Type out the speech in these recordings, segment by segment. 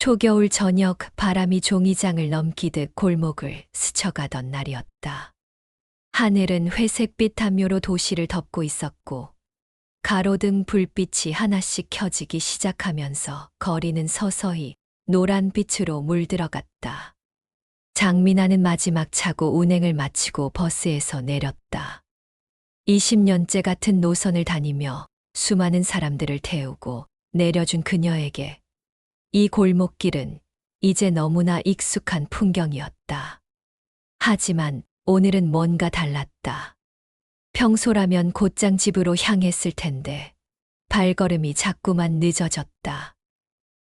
초겨울 저녁 바람이 종이장을 넘기듯 골목을 스쳐가던 날이었다. 하늘은 회색빛 담요로 도시를 덮고 있었고 가로등 불빛이 하나씩 켜지기 시작하면서 거리는 서서히 노란빛으로 물들어갔다. 장민아는 마지막 차고 운행을 마치고 버스에서 내렸다. 20년째 같은 노선을 다니며 수많은 사람들을 태우고 내려준 그녀에게 이 골목길은 이제 너무나 익숙한 풍경이었다. 하지만 오늘은 뭔가 달랐다. 평소라면 곧장 집으로 향했을 텐데 발걸음이 자꾸만 늦어졌다.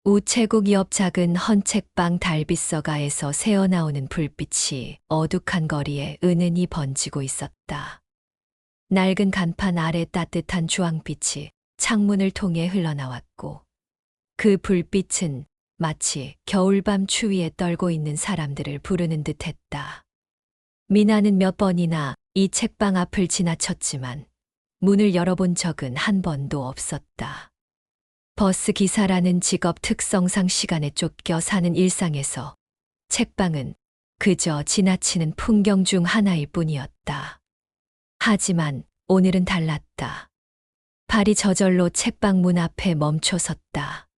우체국 옆 작은 헌책방 달빛서가에서 새어나오는 불빛이 어둑한 거리에 은은히 번지고 있었다. 낡은 간판 아래 따뜻한 주황빛이 창문을 통해 흘러나왔고 그 불빛은 마치 겨울밤 추위에 떨고 있는 사람들을 부르는 듯했다. 미나는 몇 번이나 이 책방 앞을 지나쳤지만 문을 열어본 적은 한 번도 없었다. 버스 기사라는 직업 특성상 시간에 쫓겨 사는 일상에서 책방은 그저 지나치는 풍경 중 하나일 뿐이었다. 하지만 오늘은 달랐다. 발이 저절로 책방 문 앞에 멈춰 섰다.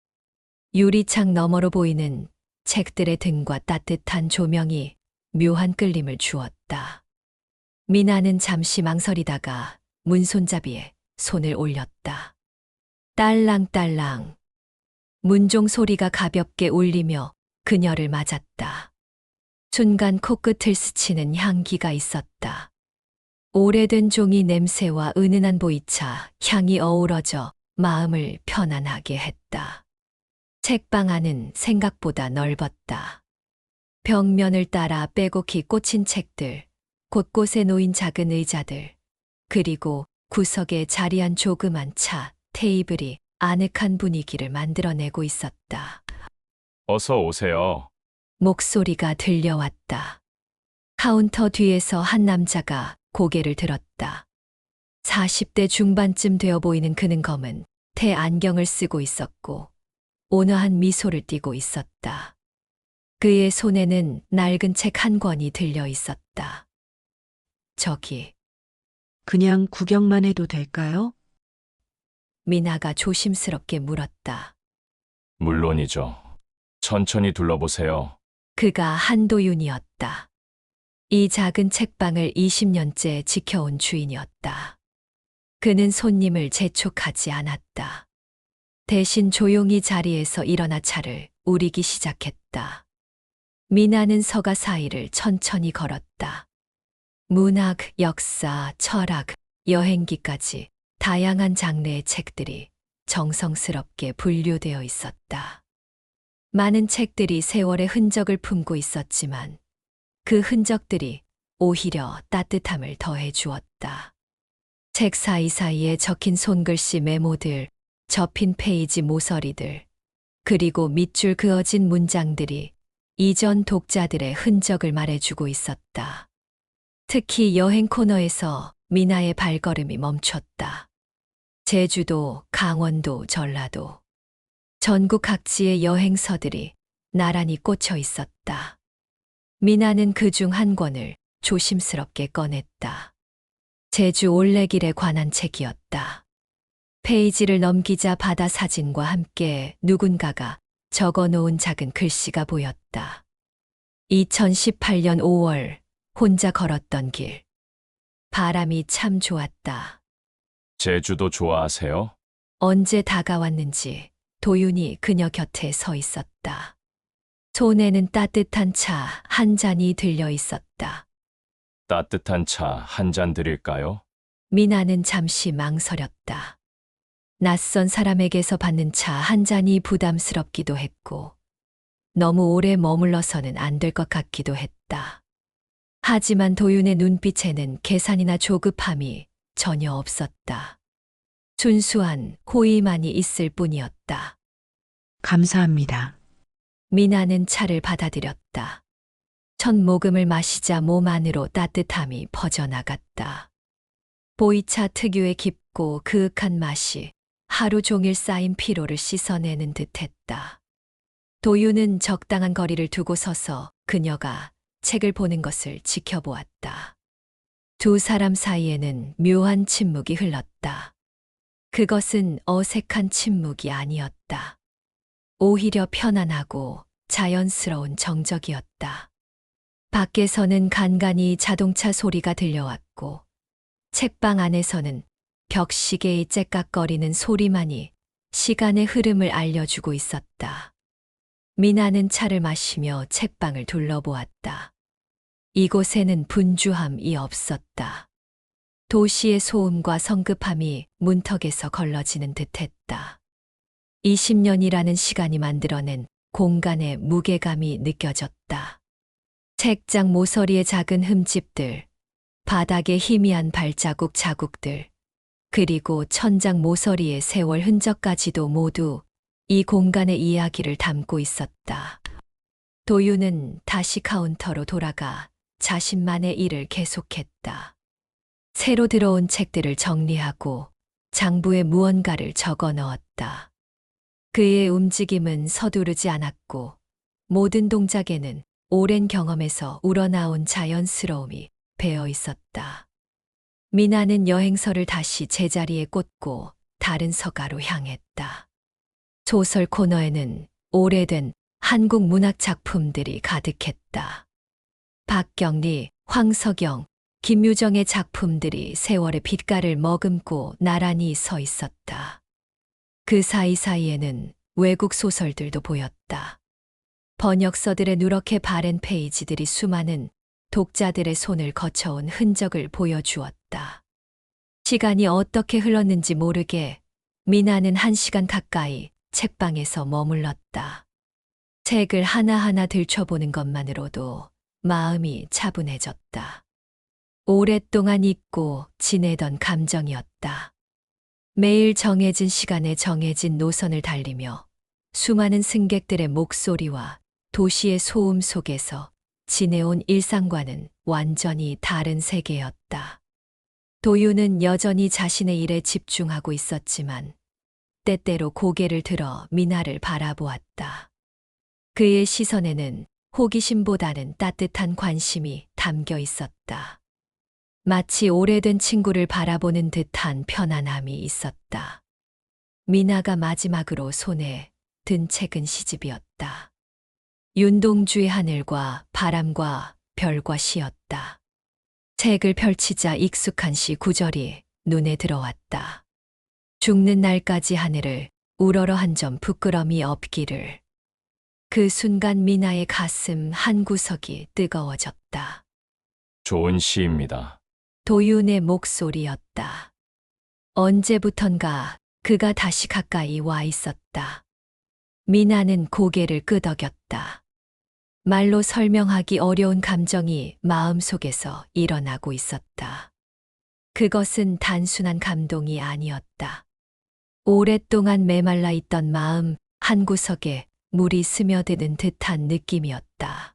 유리창 너머로 보이는 책들의 등과 따뜻한 조명이 묘한 끌림을 주었다. 미나는 잠시 망설이다가 문 손잡이에 손을 올렸다. 딸랑딸랑. 문종 소리가 가볍게 울리며 그녀를 맞았다. 순간 코끝을 스치는 향기가 있었다. 오래된 종이 냄새와 은은한 보이차 향이 어우러져 마음을 편안하게 했다. 책방 안은 생각보다 넓었다. 벽면을 따라 빼곡히 꽂힌 책들, 곳곳에 놓인 작은 의자들, 그리고 구석에 자리한 조그만 차, 테이블이 아늑한 분위기를 만들어내고 있었다. 어서 오세요. 목소리가 들려왔다. 카운터 뒤에서 한 남자가 고개를 들었다. 40대 중반쯤 되어 보이는 그는 검은 태 안경을 쓰고 있었고 온화한 미소를 띠고 있었다. 그의 손에는 낡은 책 한 권이 들려 있었다. 저기, 그냥 구경만 해도 될까요? 미나가 조심스럽게 물었다. 물론이죠. 천천히 둘러보세요. 그가 한도윤이었다. 이 작은 책방을 20년째 지켜온 주인이었다. 그는 손님을 재촉하지 않았다. 대신 조용히 자리에서 일어나 차를 우리기 시작했다. 미나는 서가 사이를 천천히 걸었다. 문학, 역사, 철학, 여행기까지 다양한 장르의 책들이 정성스럽게 분류되어 있었다. 많은 책들이 세월의 흔적을 품고 있었지만 그 흔적들이 오히려 따뜻함을 더해 주었다. 책 사이사이에 적힌 손글씨 메모들, 접힌 페이지 모서리들, 그리고 밑줄 그어진 문장들이 이전 독자들의 흔적을 말해주고 있었다. 특히 여행 코너에서 미나의 발걸음이 멈췄다. 제주도, 강원도, 전라도, 전국 각지의 여행서들이 나란히 꽂혀 있었다. 미나는 그중 한 권을 조심스럽게 꺼냈다. 제주 올레길에 관한 책이었다. 페이지를 넘기자 바다 사진과 함께 누군가가 적어 놓은 작은 글씨가 보였다. 2018년 5월 혼자 걸었던 길. 바람이 참 좋았다. 제주도 좋아하세요? 언제 다가왔는지 도윤이 그녀 곁에 서 있었다. 손에는 따뜻한 차 한 잔이 들려 있었다. 따뜻한 차 한 잔 드릴까요? 미나는 잠시 망설였다. 낯선 사람에게서 받는 차 한 잔이 부담스럽기도 했고 너무 오래 머물러서는 안 될 것 같기도 했다. 하지만 도윤의 눈빛에는 계산이나 조급함이 전혀 없었다. 순수한 호의만이 있을 뿐이었다. 감사합니다. 미나는 차를 받아들였다. 첫 모금을 마시자 몸 안으로 따뜻함이 퍼져나갔다. 보이차 특유의 깊고 그윽한 맛이 하루 종일 쌓인 피로를 씻어내는 듯했다. 도유는 적당한 거리를 두고 서서 그녀가 책을 보는 것을 지켜보았다. 두 사람 사이에는 묘한 침묵이 흘렀다. 그것은 어색한 침묵이 아니었다. 오히려 편안하고 자연스러운 정적이었다. 밖에서는 간간이 자동차 소리가 들려왔고, 책방 안에서는 벽시계의 째깍거리는 소리만이 시간의 흐름을 알려주고 있었다. 미나는 차를 마시며 책방을 둘러보았다. 이곳에는 분주함이 없었다. 도시의 소음과 성급함이 문턱에서 걸러지는 듯했다. 20년이라는 시간이 만들어낸 공간의 무게감이 느껴졌다. 책장 모서리의 작은 흠집들, 바닥의 희미한 발자국 자국들, 그리고 천장 모서리의 세월 흔적까지도 모두 이 공간의 이야기를 담고 있었다. 도유는 다시 카운터로 돌아가 자신만의 일을 계속했다. 새로 들어온 책들을 정리하고 장부에 무언가를 적어 넣었다. 그의 움직임은 서두르지 않았고 모든 동작에는 오랜 경험에서 우러나온 자연스러움이 배어 있었다. 미나는 여행서를 다시 제자리에 꽂고 다른 서가로 향했다. 소설 코너에는 오래된 한국 문학 작품들이 가득했다. 박경리, 황석영, 김유정의 작품들이 세월의 빛깔을 머금고 나란히 서 있었다. 그 사이사이에는 외국 소설들도 보였다. 번역서들의 누렇게 바랜 페이지들이 수많은 독자들의 손을 거쳐온 흔적을 보여주었다. 시간이 어떻게 흘렀는지 모르게 미나는 1시간 가까이 책방에서 머물렀다. 책을 하나하나 들춰보는 것만으로도 마음이 차분해졌다. 오랫동안 잊고 지내던 감정이었다. 매일 정해진 시간에 정해진 노선을 달리며 수많은 승객들의 목소리와 도시의 소음 속에서 지내온 일상과는 완전히 다른 세계였다. 도유는 여전히 자신의 일에 집중하고 있었지만 때때로 고개를 들어 미나를 바라보았다. 그의 시선에는 호기심보다는 따뜻한 관심이 담겨 있었다. 마치 오래된 친구를 바라보는 듯한 편안함이 있었다. 미나가 마지막으로 손에 든 책은 시집이었다. 윤동주의 하늘과 바람과 별과 시였다. 책을 펼치자 익숙한 시 구절이 눈에 들어왔다. 죽는 날까지 하늘을 우러러 한 점 부끄럼이 없기를. 그 순간 미나의 가슴 한 구석이 뜨거워졌다. 좋은 시입니다. 도윤의 목소리였다. 언제부턴가 그가 다시 가까이 와 있었다. 미나는 고개를 끄덕였다. 말로 설명하기 어려운 감정이 마음속에서 일어나고 있었다. 그것은 단순한 감동이 아니었다. 오랫동안 메말라 있던 마음 한구석에 물이 스며드는 듯한 느낌이었다.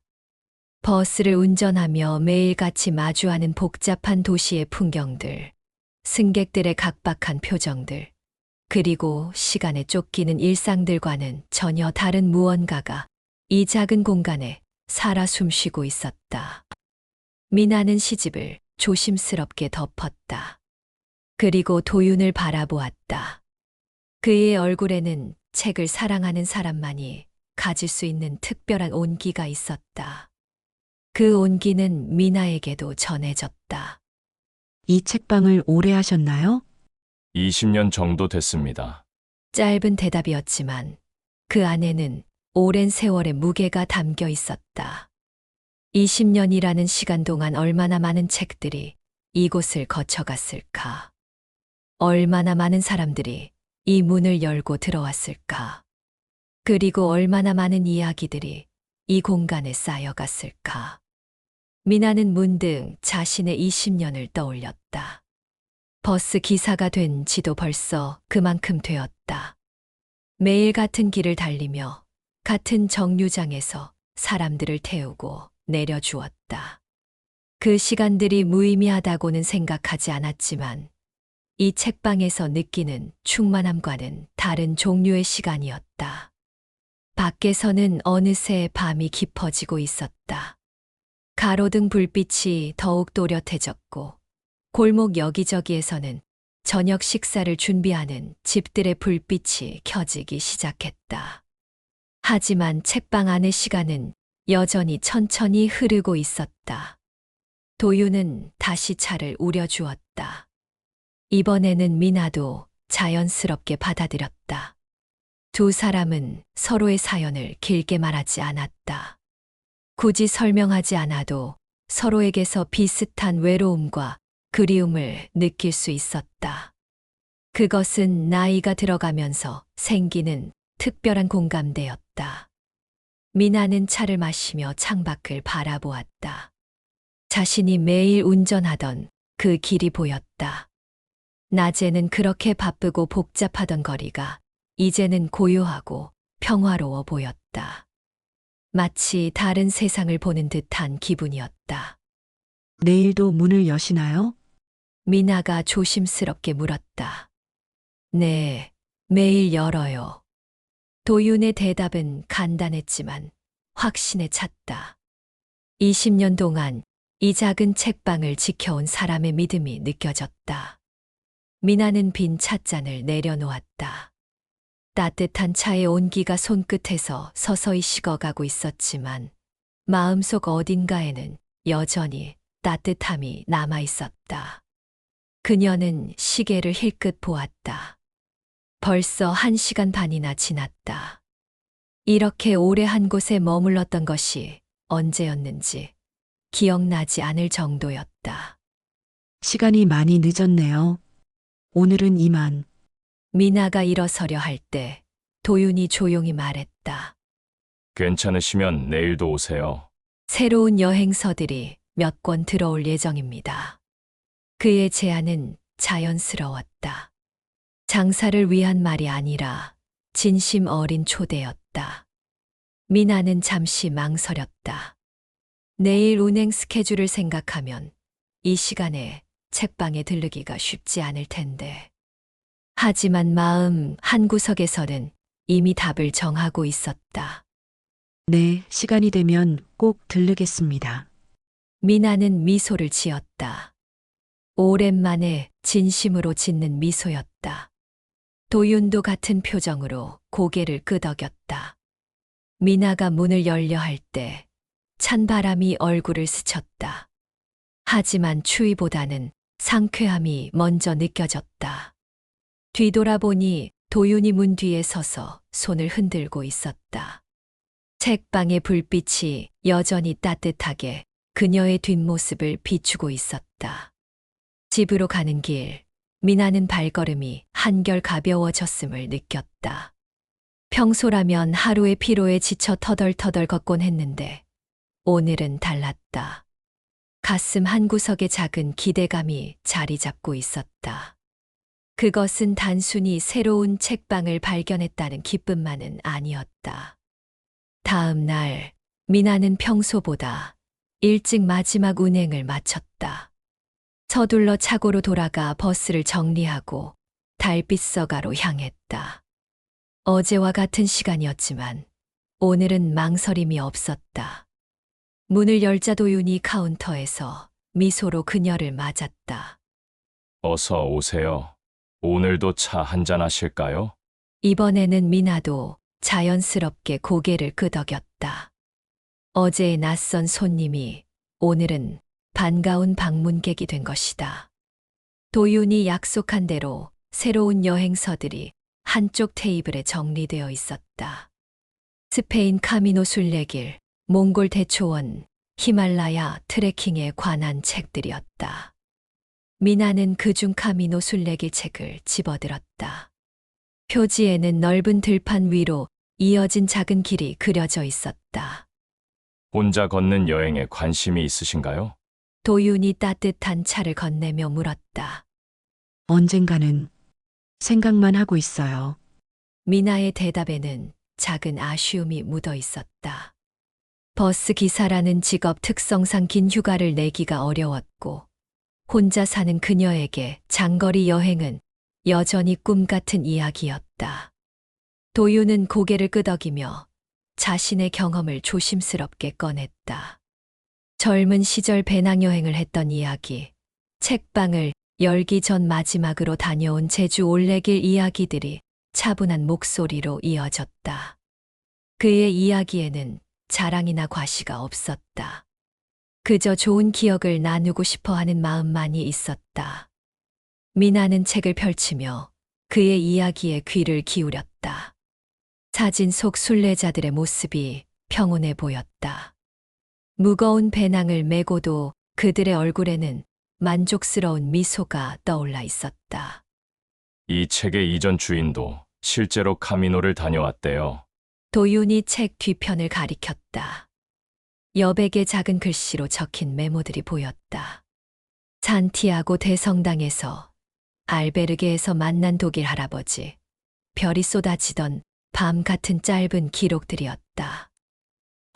버스를 운전하며 매일같이 마주하는 복잡한 도시의 풍경들, 승객들의 각박한 표정들, 그리고 시간에 쫓기는 일상들과는 전혀 다른 무언가가 이 작은 공간에 살아 숨쉬고 있었다. 미나는 시집을 조심스럽게 덮었다. 그리고 도윤을 바라보았다. 그의 얼굴에는 책을 사랑하는 사람만이 가질 수 있는 특별한 온기가 있었다. 그 온기는 미나에게도 전해졌다. 이 책방을 오래 하셨나요? 20년 정도 됐습니다. 짧은 대답이었지만 그 안에는 오랜 세월의 무게가 담겨 있었다. 20년이라는 시간 동안 얼마나 많은 책들이 이곳을 거쳐갔을까? 얼마나 많은 사람들이 이 문을 열고 들어왔을까? 그리고 얼마나 많은 이야기들이 이 공간에 쌓여갔을까? 미나는 문득 자신의 20년을 떠올렸다. 버스 기사가 된 지도 벌써 그만큼 되었다. 매일 같은 길을 달리며 같은 정류장에서 사람들을 태우고 내려주었다. 그 시간들이 무의미하다고는 생각하지 않았지만 이 책방에서 느끼는 충만함과는 다른 종류의 시간이었다. 밖에서는 어느새 밤이 깊어지고 있었다. 가로등 불빛이 더욱 또렷해졌고 골목 여기저기에서는 저녁 식사를 준비하는 집들의 불빛이 켜지기 시작했다. 하지만 책방 안의 시간은 여전히 천천히 흐르고 있었다. 도윤은 다시 차를 우려주었다. 이번에는 미나도 자연스럽게 받아들였다. 두 사람은 서로의 사연을 길게 말하지 않았다. 굳이 설명하지 않아도 서로에게서 비슷한 외로움과 그리움을 느낄 수 있었다. 그것은 나이가 들어가면서 생기는 특별한 공감대였다. 미나는 차를 마시며 창밖을 바라보았다. 자신이 매일 운전하던 그 길이 보였다. 낮에는 그렇게 바쁘고 복잡하던 거리가 이제는 고요하고 평화로워 보였다. 마치 다른 세상을 보는 듯한 기분이었다. 내일도 문을 여시나요? 미나가 조심스럽게 물었다. 네, 매일 열어요. 도윤의 대답은 간단했지만 확신에 찼다. 20년 동안 이 작은 책방을 지켜온 사람의 믿음이 느껴졌다. 미나는 빈 찻잔을 내려놓았다. 따뜻한 차의 온기가 손끝에서 서서히 식어가고 있었지만 마음속 어딘가에는 여전히 따뜻함이 남아 있었다. 그녀는 시계를 힐끗 보았다. 벌써 1시간 반이나 지났다. 이렇게 오래 한 곳에 머물렀던 것이 언제였는지 기억나지 않을 정도였다. 시간이 많이 늦었네요. 오늘은 이만. 미나가 일어서려 할 때 도윤이 조용히 말했다. 괜찮으시면 내일도 오세요. 새로운 여행서들이 몇 권 들어올 예정입니다. 그의 제안은 자연스러웠다. 장사를 위한 말이 아니라 진심 어린 초대였다. 미나는 잠시 망설였다. 내일 운행 스케줄을 생각하면 이 시간에 책방에 들르기가 쉽지 않을 텐데. 하지만 마음 한구석에서는 이미 답을 정하고 있었다. 네, 시간이 되면 꼭 들르겠습니다. 미나는 미소를 지었다. 오랜만에 진심으로 짓는 미소였다. 도윤도 같은 표정으로 고개를 끄덕였다. 미나가 문을 열려 할 때 찬바람이 얼굴을 스쳤다. 하지만 추위보다는 상쾌함이 먼저 느껴졌다. 뒤돌아보니 도윤이 문 뒤에 서서 손을 흔들고 있었다. 책방의 불빛이 여전히 따뜻하게 그녀의 뒷모습을 비추고 있었다. 집으로 가는 길, 미나는 발걸음이 한결 가벼워졌음을 느꼈다. 평소라면 하루의 피로에 지쳐 터덜터덜 걷곤 했는데 오늘은 달랐다. 가슴 한구석에 작은 기대감이 자리 잡고 있었다. 그것은 단순히 새로운 책방을 발견했다는 기쁨만은 아니었다. 다음 날, 미나는 평소보다 일찍 마지막 운행을 마쳤다. 서둘러 차고로 돌아가 버스를 정리하고 달빛 서가로 향했다. 어제와 같은 시간이었지만 오늘은 망설임이 없었다. 문을 열자 도윤이 카운터에서 미소로 그녀를 맞았다. 어서 오세요. 오늘도 차 한잔 하실까요? 이번에는 미나도 자연스럽게 고개를 끄덕였다. 어제의 낯선 손님이 오늘은 반가운 방문객이 된 것이다. 도윤이 약속한 대로 새로운 여행서들이 한쪽 테이블에 정리되어 있었다. 스페인 카미노 순례길, 몽골 대초원, 히말라야 트레킹에 관한 책들이었다. 미나는 그중 카미노 순례길 책을 집어들었다. 표지에는 넓은 들판 위로 이어진 작은 길이 그려져 있었다. 혼자 걷는 여행에 관심이 있으신가요? 도윤이 따뜻한 차를 건네며 물었다. 언젠가는 생각만 하고 있어요. 미나의 대답에는 작은 아쉬움이 묻어 있었다. 버스 기사라는 직업 특성상 긴 휴가를 내기가 어려웠고, 혼자 사는 그녀에게 장거리 여행은 여전히 꿈 같은 이야기였다. 도윤은 고개를 끄덕이며 자신의 경험을 조심스럽게 꺼냈다. 젊은 시절 배낭여행을 했던 이야기, 책방을 열기 전 마지막으로 다녀온 제주 올레길 이야기들이 차분한 목소리로 이어졌다. 그의 이야기에는 자랑이나 과시가 없었다. 그저 좋은 기억을 나누고 싶어 하는 마음만이 있었다. 미나는 책을 펼치며 그의 이야기에 귀를 기울였다. 사진 속 순례자들의 모습이 평온해 보였다. 무거운 배낭을 메고도 그들의 얼굴에는 만족스러운 미소가 떠올라 있었다. 이 책의 이전 주인도 실제로 카미노를 다녀왔대요. 도윤이 책 뒤편을 가리켰다. 여백의 작은 글씨로 적힌 메모들이 보였다. 산티아고 대성당에서 알베르게에서 만난 독일 할아버지, 별이 쏟아지던 밤 같은 짧은 기록들이었다.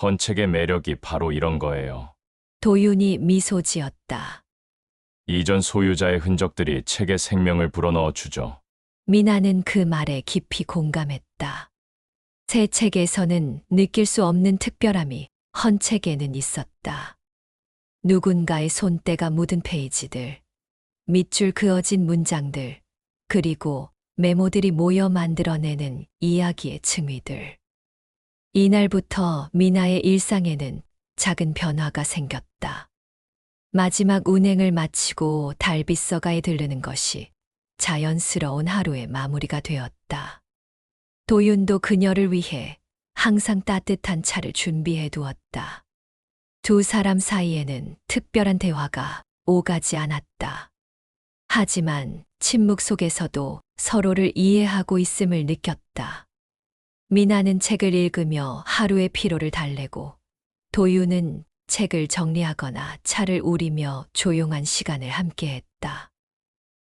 헌책의 매력이 바로 이런 거예요. 도윤이 미소 지었다. 이전 소유자의 흔적들이 책에 생명을 불어넣어 주죠. 미나는 그 말에 깊이 공감했다. 새 책에서는 느낄 수 없는 특별함이 헌책에는 있었다. 누군가의 손때가 묻은 페이지들, 밑줄 그어진 문장들, 그리고 메모들이 모여 만들어내는 이야기의 층위들. 이날부터 미나의 일상에는 작은 변화가 생겼다. 마지막 운행을 마치고 달빗서가에 들르는 것이 자연스러운 하루의 마무리가 되었다. 도윤도 그녀를 위해 항상 따뜻한 차를 준비해 두었다. 두 사람 사이에는 특별한 대화가 오가지 않았다. 하지만 침묵 속에서도 서로를 이해하고 있음을 느꼈다. 미나는 책을 읽으며 하루의 피로를 달래고, 도윤은 책을 정리하거나 차를 우리며 조용한 시간을 함께했다.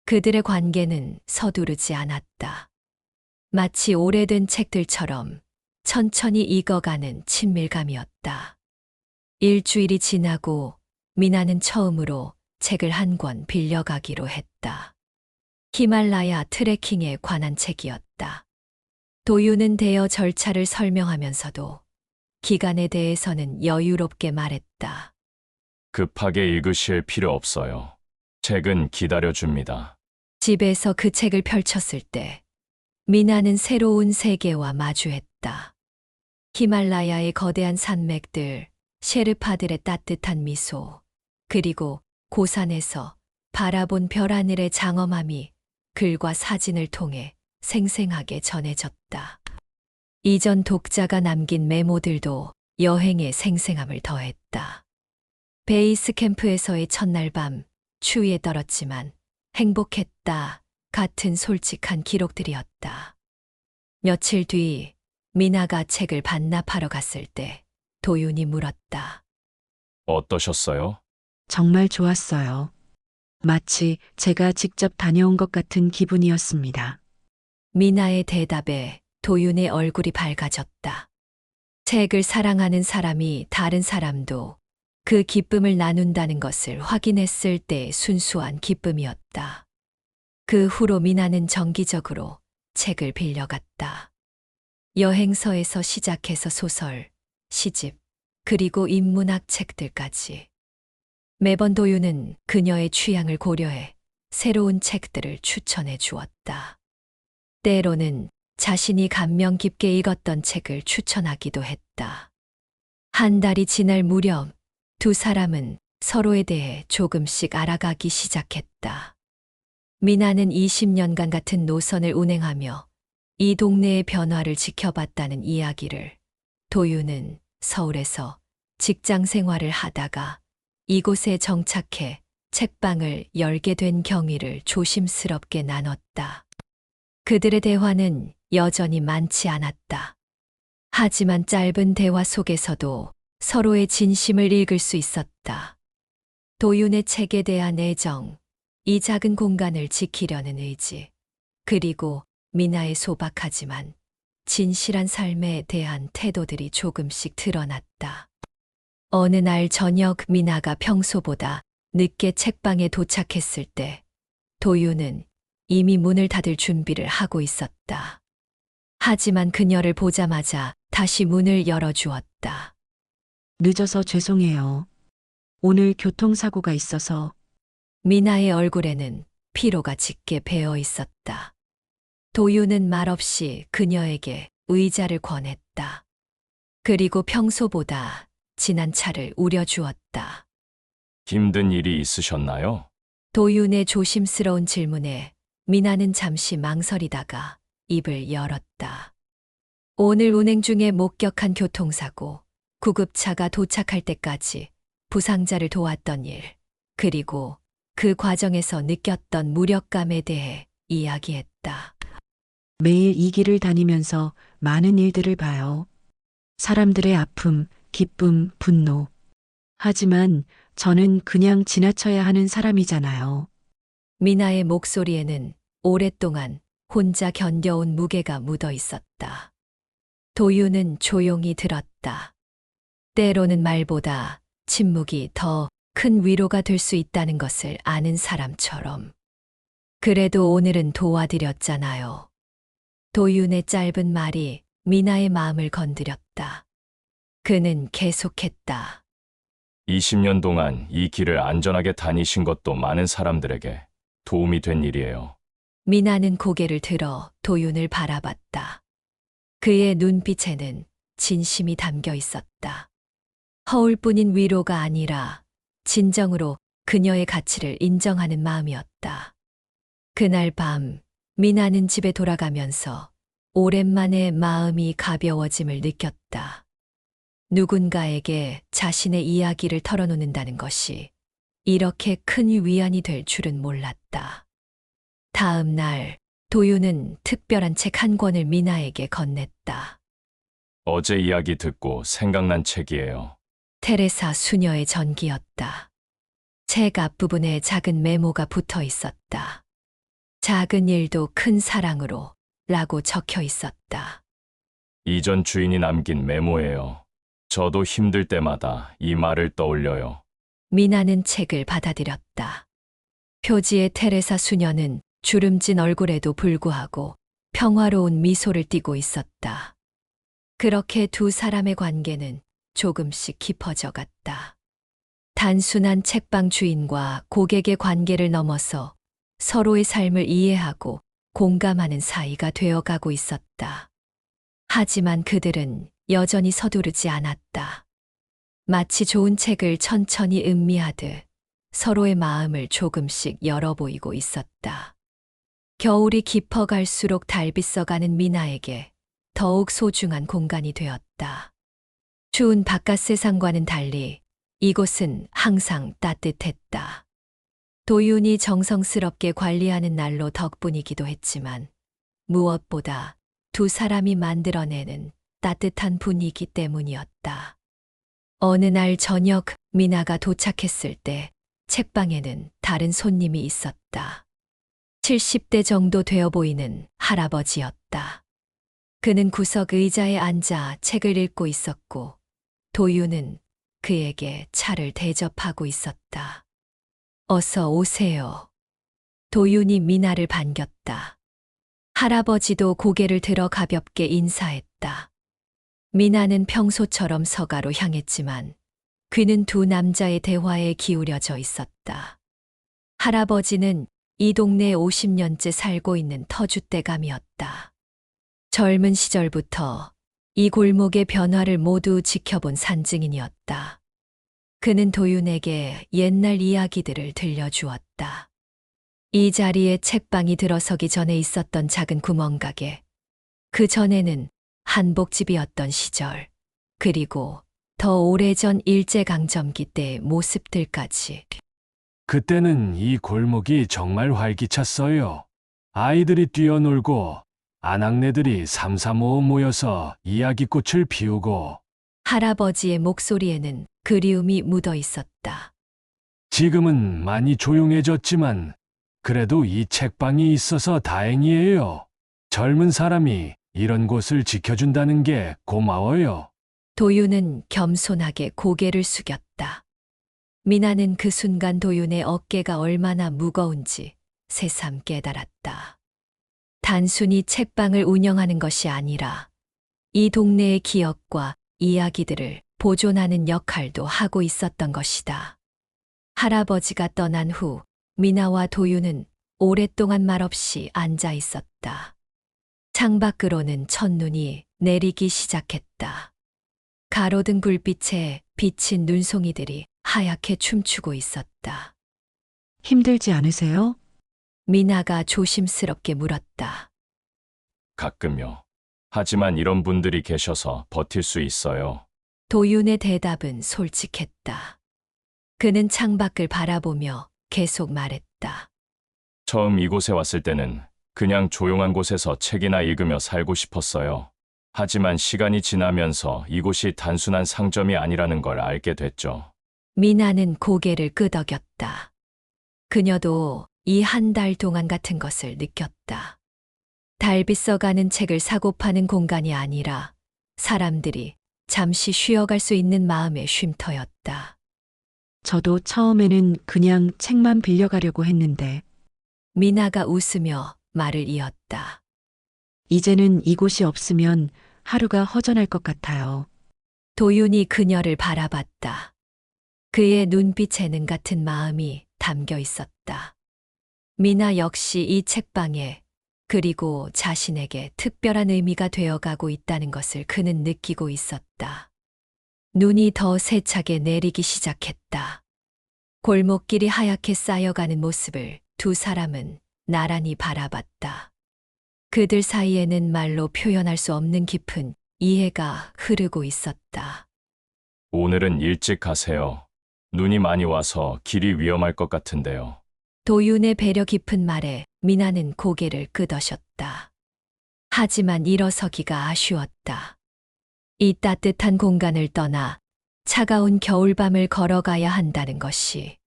그들의 관계는 서두르지 않았다. 마치 오래된 책들처럼 천천히 익어가는 친밀감이었다. 일주일이 지나고 미나는 처음으로 책을 한 권 빌려가기로 했다. 히말라야 트레킹에 관한 책이었다. 도윤은 대여 절차를 설명하면서도 기간에 대해서는 여유롭게 말했다. 급하게 읽으실 필요 없어요. 책은 기다려줍니다. 집에서 그 책을 펼쳤을 때 미나는 새로운 세계와 마주했다. 히말라야의 거대한 산맥들, 셰르파들의 따뜻한 미소, 그리고 고산에서 바라본 별하늘의 장엄함이 글과 사진을 통해 생생하게 전해졌다. 이전 독자가 남긴 메모들도 여행의 생생함을 더했다. 베이스 캠프에서의 첫날 밤, 추위에 떨었지만 행복했다 같은 솔직한 기록들이었다. 며칠 뒤 미나가 책을 반납하러 갔을 때 도윤이 물었다. 어떠셨어요? 정말 좋았어요. 마치 제가 직접 다녀온 것 같은 기분이었습니다. 미나의 대답에 도윤의 얼굴이 밝아졌다. 책을 사랑하는 사람이 다른 사람도 그 기쁨을 나눈다는 것을 확인했을 때의 순수한 기쁨이었다. 그 후로 미나는 정기적으로 책을 빌려갔다. 여행서에서 시작해서 소설, 시집, 그리고 인문학 책들까지. 매번 도윤은 그녀의 취향을 고려해 새로운 책들을 추천해 주었다. 때로는 자신이 감명 깊게 읽었던 책을 추천하기도 했다. 한 달이 지날 무렵 두 사람은 서로에 대해 조금씩 알아가기 시작했다. 미나는 20년간 같은 노선을 운행하며 이 동네의 변화를 지켜봤다는 이야기를, 도윤은 서울에서 직장 생활을 하다가 이곳에 정착해 책방을 열게 된 경위를 조심스럽게 나눴다. 그들의 대화는 여전히 많지 않았다. 하지만 짧은 대화 속에서도 서로의 진심을 읽을 수 있었다. 도윤의 책에 대한 애정, 이 작은 공간을 지키려는 의지, 그리고 미나의 소박하지만 진실한 삶에 대한 태도들이 조금씩 드러났다. 어느 날 저녁 미나가 평소보다 늦게 책방에 도착했을 때 도윤은 이미 문을 닫을 준비를 하고 있었다. 하지만 그녀를 보자마자 다시 문을 열어주었다. 늦어서 죄송해요. 오늘 교통사고가 있어서 미나의 얼굴에는 피로가 짙게 배어 있었다. 도유는 말없이 그녀에게 의자를 권했다. 그리고 평소보다 진한 차를 우려주었다. 힘든 일이 있으셨나요? 도윤의 조심스러운 질문에 미나는 잠시 망설이다가 입을 열었다. 오늘 운행 중에 목격한 교통사고, 구급차가 도착할 때까지 부상자를 도왔던 일, 그리고 그 과정에서 느꼈던 무력감에 대해 이야기했다. 매일 이 길을 다니면서 많은 일들을 봐요. 사람들의 아픔, 기쁨, 분노. 하지만 저는 그냥 지나쳐야 하는 사람이잖아요. 미나의 목소리에는 오랫동안 혼자 견뎌온 무게가 묻어 있었다. 도유는 조용히 들었다. 때로는 말보다 침묵이 더 큰 위로가 될 수 있다는 것을 아는 사람처럼. 그래도 오늘은 도와드렸잖아요. 도윤의 짧은 말이 미나의 마음을 건드렸다. 그는 계속했다. 20년 동안 이 길을 안전하게 다니신 것도 많은 사람들에게 도움이 된 일이에요. 미나는 고개를 들어 도윤을 바라봤다. 그의 눈빛에는 진심이 담겨 있었다. 허울뿐인 위로가 아니라 진정으로 그녀의 가치를 인정하는 마음이었다. 그날 밤 미나는 집에 돌아가면서 오랜만에 마음이 가벼워짐을 느꼈다. 누군가에게 자신의 이야기를 털어놓는다는 것이 이렇게 큰 위안이 될 줄은 몰랐다. 다음 날 도유는 특별한 책 한 권을 미나에게 건넸다. 어제 이야기 듣고 생각난 책이에요. 테레사 수녀의 전기였다. 책 앞부분에 작은 메모가 붙어 있었다. 작은 일도 큰 사랑으로 라고 적혀 있었다. 이전 주인이 남긴 메모예요. 저도 힘들 때마다 이 말을 떠올려요. 미나는 책을 받아들였다. 표지의 테레사 수녀는 주름진 얼굴에도 불구하고 평화로운 미소를 띠고 있었다. 그렇게 두 사람의 관계는 조금씩 깊어져 갔다. 단순한 책방 주인과 고객의 관계를 넘어서 서로의 삶을 이해하고 공감하는 사이가 되어가고 있었다. 하지만 그들은 여전히 서두르지 않았다. 마치 좋은 책을 천천히 음미하듯 서로의 마음을 조금씩 열어 보이고 있었다. 겨울이 깊어갈수록 달빛서가는 미나에게 더욱 소중한 공간이 되었다. 추운 바깥 세상과는 달리 이곳은 항상 따뜻했다. 도윤이 정성스럽게 관리하는 날로 덕분이기도 했지만 무엇보다 두 사람이 만들어내는 따뜻한 분위기 때문이었다. 어느 날 저녁 미나가 도착했을 때 책방에는 다른 손님이 있었다. 70대 정도 되어 보이는 할아버지였다. 그는 구석 의자에 앉아 책을 읽고 있었고 도유는 그에게 차를 대접하고 있었다. 어서 오세요. 도윤이 미나를 반겼다. 할아버지도 고개를 들어 가볍게 인사했다. 미나는 평소처럼 서가로 향했지만 귀는 두 남자의 대화에 기울여져 있었다. 할아버지는 이 동네에 50년째 살고 있는 터줏대감이었다. 젊은 시절부터 이 골목의 변화를 모두 지켜본 산증인이었다. 그는 도윤에게 옛날 이야기들을 들려주었다. 이 자리에 책방이 들어서기 전에 있었던 작은 구멍가게, 그 전에는 한복집이었던 시절, 그리고 더 오래전 일제강점기 때의 모습들까지. 그때는 이 골목이 정말 활기찼어요. 아이들이 뛰어놀고 아낙네들이 삼삼오오 모여서 이야기꽃을 피우고. 할아버지의 목소리에는 그리움이 묻어 있었다. 지금은 많이 조용해졌지만 그래도 이 책방이 있어서 다행이에요. 젊은 사람이 이런 곳을 지켜준다는 게 고마워요. 도윤은 겸손하게 고개를 숙였다. 미나는 그 순간 도윤의 어깨가 얼마나 무거운지 새삼 깨달았다. 단순히 책방을 운영하는 것이 아니라 이 동네의 기억과 이야기들을 보존하는 역할도 하고 있었던 것이다. 할아버지가 떠난 후 미나와 도윤은 오랫동안 말없이 앉아 있었다. 창밖으로는 첫눈이 내리기 시작했다. 가로등 불빛에 비친 눈송이들이 하얗게 춤추고 있었다. 힘들지 않으세요? 미나가 조심스럽게 물었다. 가끔요. 하지만 이런 분들이 계셔서 버틸 수 있어요. 도윤의 대답은 솔직했다. 그는 창밖을 바라보며 계속 말했다. 처음 이곳에 왔을 때는 그냥 조용한 곳에서 책이나 읽으며 살고 싶었어요. 하지만 시간이 지나면서 이곳이 단순한 상점이 아니라는 걸 알게 됐죠. 미나는 고개를 끄덕였다. 그녀도 이 한 달 동안 같은 것을 느꼈다. 달빛 써가는 책을 사고 파는 공간이 아니라 사람들이 잠시 쉬어갈 수 있는 마음의 쉼터였다. 저도 처음에는 그냥 책만 빌려가려고 했는데, 미나가 웃으며 말을 이었다. 이제는 이곳이 없으면 하루가 허전할 것 같아요. 도윤이 그녀를 바라봤다. 그의 눈빛에는 같은 마음이 담겨 있었다. 미나 역시 이 책방에 그리고 자신에게 특별한 의미가 되어가고 있다는 것을 그는 느끼고 있었다. 눈이 더 세차게 내리기 시작했다. 골목길이 하얗게 쌓여가는 모습을 두 사람은 나란히 바라봤다. 그들 사이에는 말로 표현할 수 없는 깊은 이해가 흐르고 있었다. 오늘은 일찍 가세요. 눈이 많이 와서 길이 위험할 것 같은데요. 도윤의 배려 깊은 말에 미나는 고개를 끄덕였다. 하지만 일어서기가 아쉬웠다. 이 따뜻한 공간을 떠나 차가운 겨울밤을 걸어가야 한다는 것이.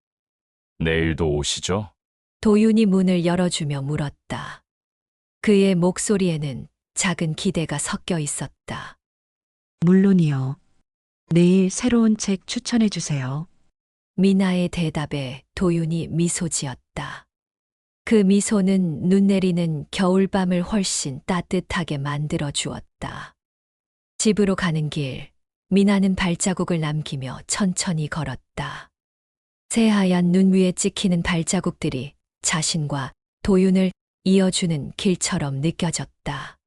내일도 오시죠? 도윤이 문을 열어주며 물었다. 그의 목소리에는 작은 기대가 섞여 있었다. 물론이요. 내일 새로운 책 추천해 주세요. 미나의 대답에 도윤이 미소 지었다. 그 미소는 눈 내리는 겨울밤을 훨씬 따뜻하게 만들어 주었다. 집으로 가는 길, 미나는 발자국을 남기며 천천히 걸었다. 새하얀 눈 위에 찍히는 발자국들이 자신과 도윤을 이어주는 길처럼 느껴졌다.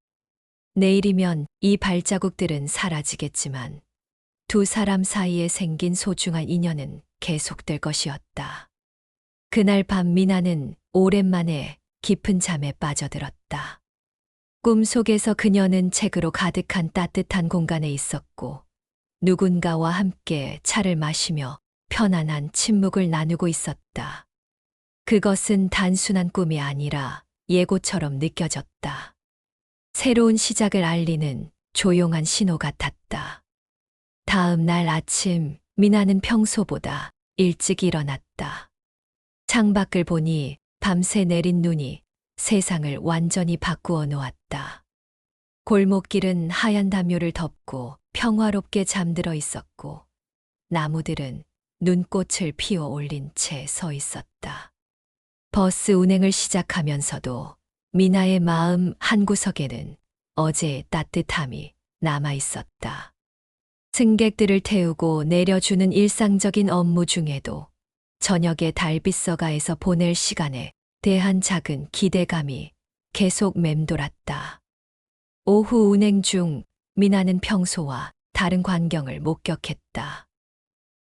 내일이면 이 발자국들은 사라지겠지만 두 사람 사이에 생긴 소중한 인연은 계속될 것이었다. 그날 밤 미나는 오랜만에 깊은 잠에 빠져들었다. 꿈속에서 그녀는 책으로 가득한 따뜻한 공간에 있었고 누군가와 함께 차를 마시며 편안한 침묵을 나누고 있었다. 그것은 단순한 꿈이 아니라 예고처럼 느껴졌다. 새로운 시작을 알리는 조용한 신호 같았다. 다음 날 아침 미나는 평소보다 일찍 일어났다. 창밖을 보니 밤새 내린 눈이 세상을 완전히 바꾸어 놓았다. 골목길은 하얀 담요를 덮고 평화롭게 잠들어 있었고 나무들은 눈꽃을 피워 올린 채 서 있었다. 버스 운행을 시작하면서도 미나의 마음 한구석에는 어제의 따뜻함이 남아 있었다. 승객들을 태우고 내려주는 일상적인 업무 중에도 저녁에 달빛서가에서 보낼 시간에 대한 작은 기대감이 계속 맴돌았다. 오후 운행 중 미나는 평소와 다른 광경을 목격했다.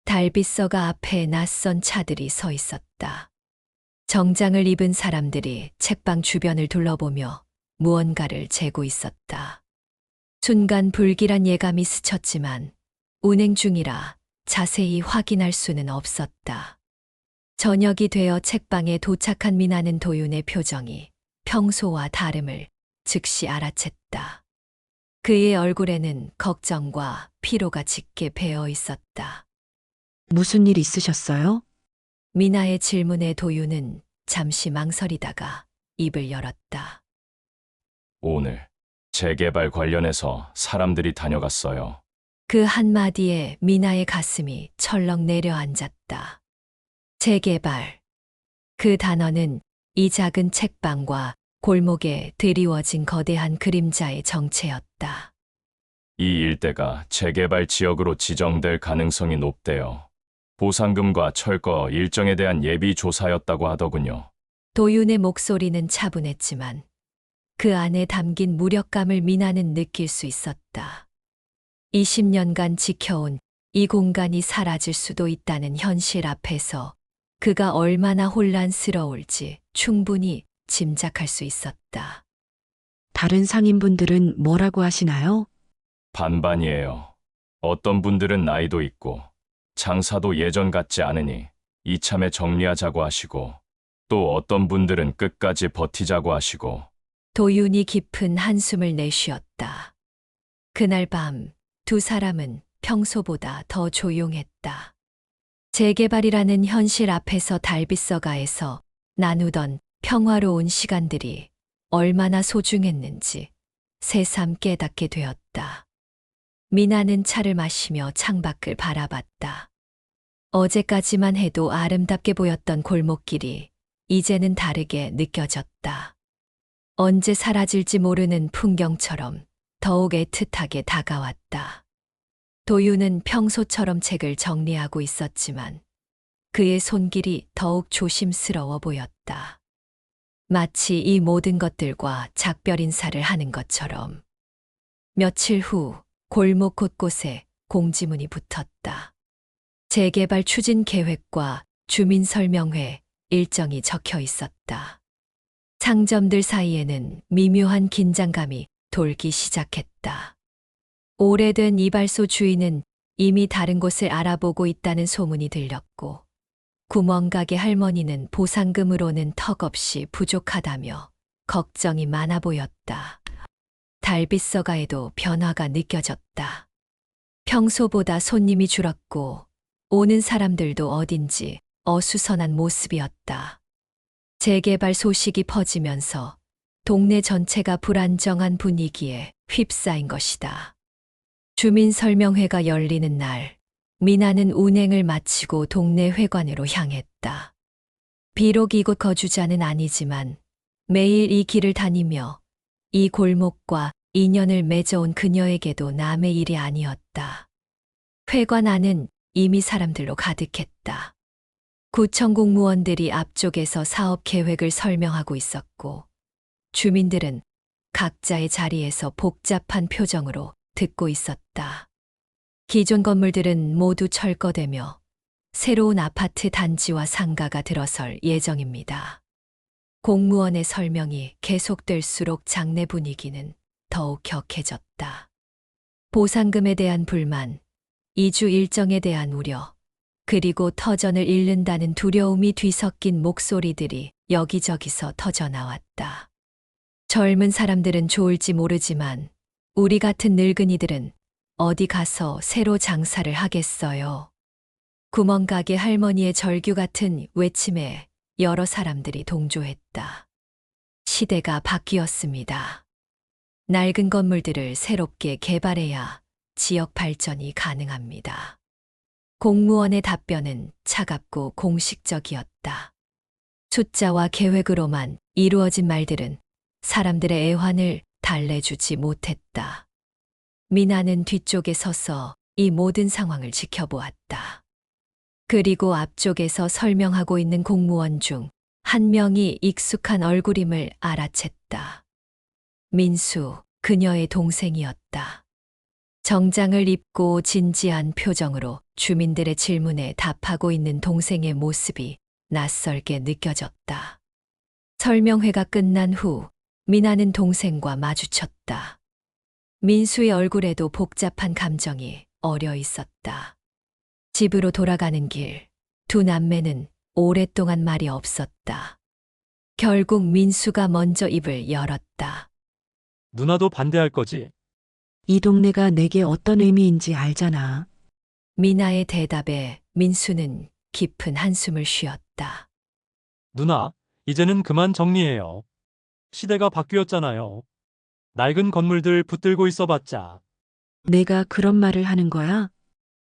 달빛서가 앞에 낯선 차들이 서 있었다. 정장을 입은 사람들이 책방 주변을 둘러보며 무언가를 재고 있었다. 순간 불길한 예감이 스쳤지만 운행 중이라 자세히 확인할 수는 없었다. 저녁이 되어 책방에 도착한 미나는 도윤의 표정이 평소와 다름을 즉시 알아챘다. 그의 얼굴에는 걱정과 피로가 짙게 배어 있었다. 무슨 일 있으셨어요? 미나의 질문에 도윤은 잠시 망설이다가 입을 열었다. 오늘 재개발 관련해서 사람들이 다녀갔어요. 그 한마디에 미나의 가슴이 철렁 내려앉았다. 재개발. 그 단어는 이 작은 책방과 골목에 드리워진 거대한 그림자의 정체였다. 이 일대가 재개발 지역으로 지정될 가능성이 높대요. 보상금과 철거 일정에 대한 예비 조사였다고 하더군요. 도윤의 목소리는 차분했지만 그 안에 담긴 무력감을 미나는 느낄 수 있었다. 20년간 지켜온 이 공간이 사라질 수도 있다는 현실 앞에서 그가 얼마나 혼란스러울지 충분히 짐작할 수 있었다. 다른 상인분들은 뭐라고 하시나요? 반반이에요. 어떤 분들은 나이도 있고 장사도 예전 같지 않으니 이참에 정리하자고 하시고, 또 어떤 분들은 끝까지 버티자고 하시고. 도윤이 깊은 한숨을 내쉬었다. 그날 밤 두 사람은 평소보다 더 조용했다. 재개발이라는 현실 앞에서 달빛서가에서 나누던 평화로운 시간들이 얼마나 소중했는지 새삼 깨닫게 되었다. 미나는 차를 마시며 창밖을 바라봤다. 어제까지만 해도 아름답게 보였던 골목길이 이제는 다르게 느껴졌다. 언제 사라질지 모르는 풍경처럼 더욱 애틋하게 다가왔다. 도윤은 평소처럼 책을 정리하고 있었지만 그의 손길이 더욱 조심스러워 보였다. 마치 이 모든 것들과 작별 인사를 하는 것처럼. 며칠 후 골목 곳곳에 공지문이 붙었다. 재개발 추진 계획과 주민 설명회 일정이 적혀 있었다. 상점들 사이에는 미묘한 긴장감이 돌기 시작했다. 오래된 이발소 주인은 이미 다른 곳을 알아보고 있다는 소문이 들렸고, 구멍가게 할머니는 보상금으로는 턱없이 부족하다며 걱정이 많아 보였다. 달빛서가에도 변화가 느껴졌다. 평소보다 손님이 줄었고 오는 사람들도 어딘지 어수선한 모습이었다. 재개발 소식이 퍼지면서 동네 전체가 불안정한 분위기에 휩싸인 것이다. 주민 설명회가 열리는 날, 미나는 운행을 마치고 동네 회관으로 향했다. 비록 이곳 거주자는 아니지만 매일 이 길을 다니며 이 골목과 인연을 맺어온 그녀에게도 남의 일이 아니었다. 회관 안은 이미 사람들로 가득했다. 구청 공무원들이 앞쪽에서 사업 계획을 설명하고 있었고, 주민들은 각자의 자리에서 복잡한 표정으로 듣고 있었다. 기존 건물들은 모두 철거되며 새로운 아파트 단지와 상가가 들어설 예정입니다. 공무원의 설명이 계속될수록 장내 분위기는 더욱 격해졌다. 보상금에 대한 불만, 이주 일정에 대한 우려, 그리고 터전을 잃는다는 두려움이 뒤섞인 목소리들이 여기저기서 터져나왔다. 젊은 사람들은 좋을지 모르지만 우리 같은 늙은이들은 어디 가서 새로 장사를 하겠어요. 구멍가게 할머니의 절규 같은 외침에 여러 사람들이 동조했다. 시대가 바뀌었습니다. 낡은 건물들을 새롭게 개발해야 지역 발전이 가능합니다. 공무원의 답변은 차갑고 공식적이었다. 숫자와 계획으로만 이루어진 말들은 사람들의 애환을 달래주지 못했다. 미나는 뒤쪽에 서서 이 모든 상황을 지켜보았다. 그리고 앞쪽에서 설명하고 있는 공무원 중 한 명이 익숙한 얼굴임을 알아챘다. 민수, 그녀의 동생이었다. 정장을 입고 진지한 표정으로 주민들의 질문에 답하고 있는 동생의 모습이 낯설게 느껴졌다. 설명회가 끝난 후 미나는 동생과 마주쳤다. 민수의 얼굴에도 복잡한 감정이 어려 있었다. 집으로 돌아가는 길, 두 남매는 오랫동안 말이 없었다. 결국 민수가 먼저 입을 열었다. 누나도 반대할 거지? 이 동네가 내게 어떤 의미인지 알잖아. 미나의 대답에 민수는 깊은 한숨을 쉬었다. 누나, 이제는 그만 정리해요. 시대가 바뀌었잖아요. 낡은 건물들 붙들고 있어봤자. 내가 그런 말을 하는 거야?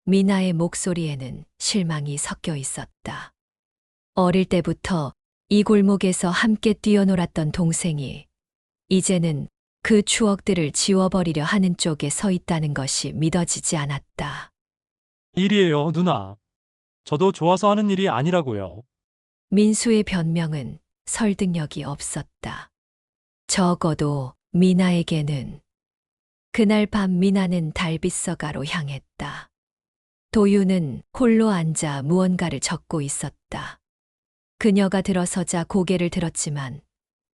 미나의 목소리에는 실망이 섞여 있었다. 어릴 때부터 이 골목에서 함께 뛰어놀았던 동생이 이제는 그 추억들을 지워버리려 하는 쪽에 서 있다는 것이 믿어지지 않았다. 일이에요, 누나. 저도 좋아서 하는 일이 아니라고요. 민수의 변명은 설득력이 없었다. 적어도 미나에게는. 그날 밤 미나는 달빛서가로 향했다. 도유는 홀로 앉아 무언가를 적고 있었다. 그녀가 들어서자 고개를 들었지만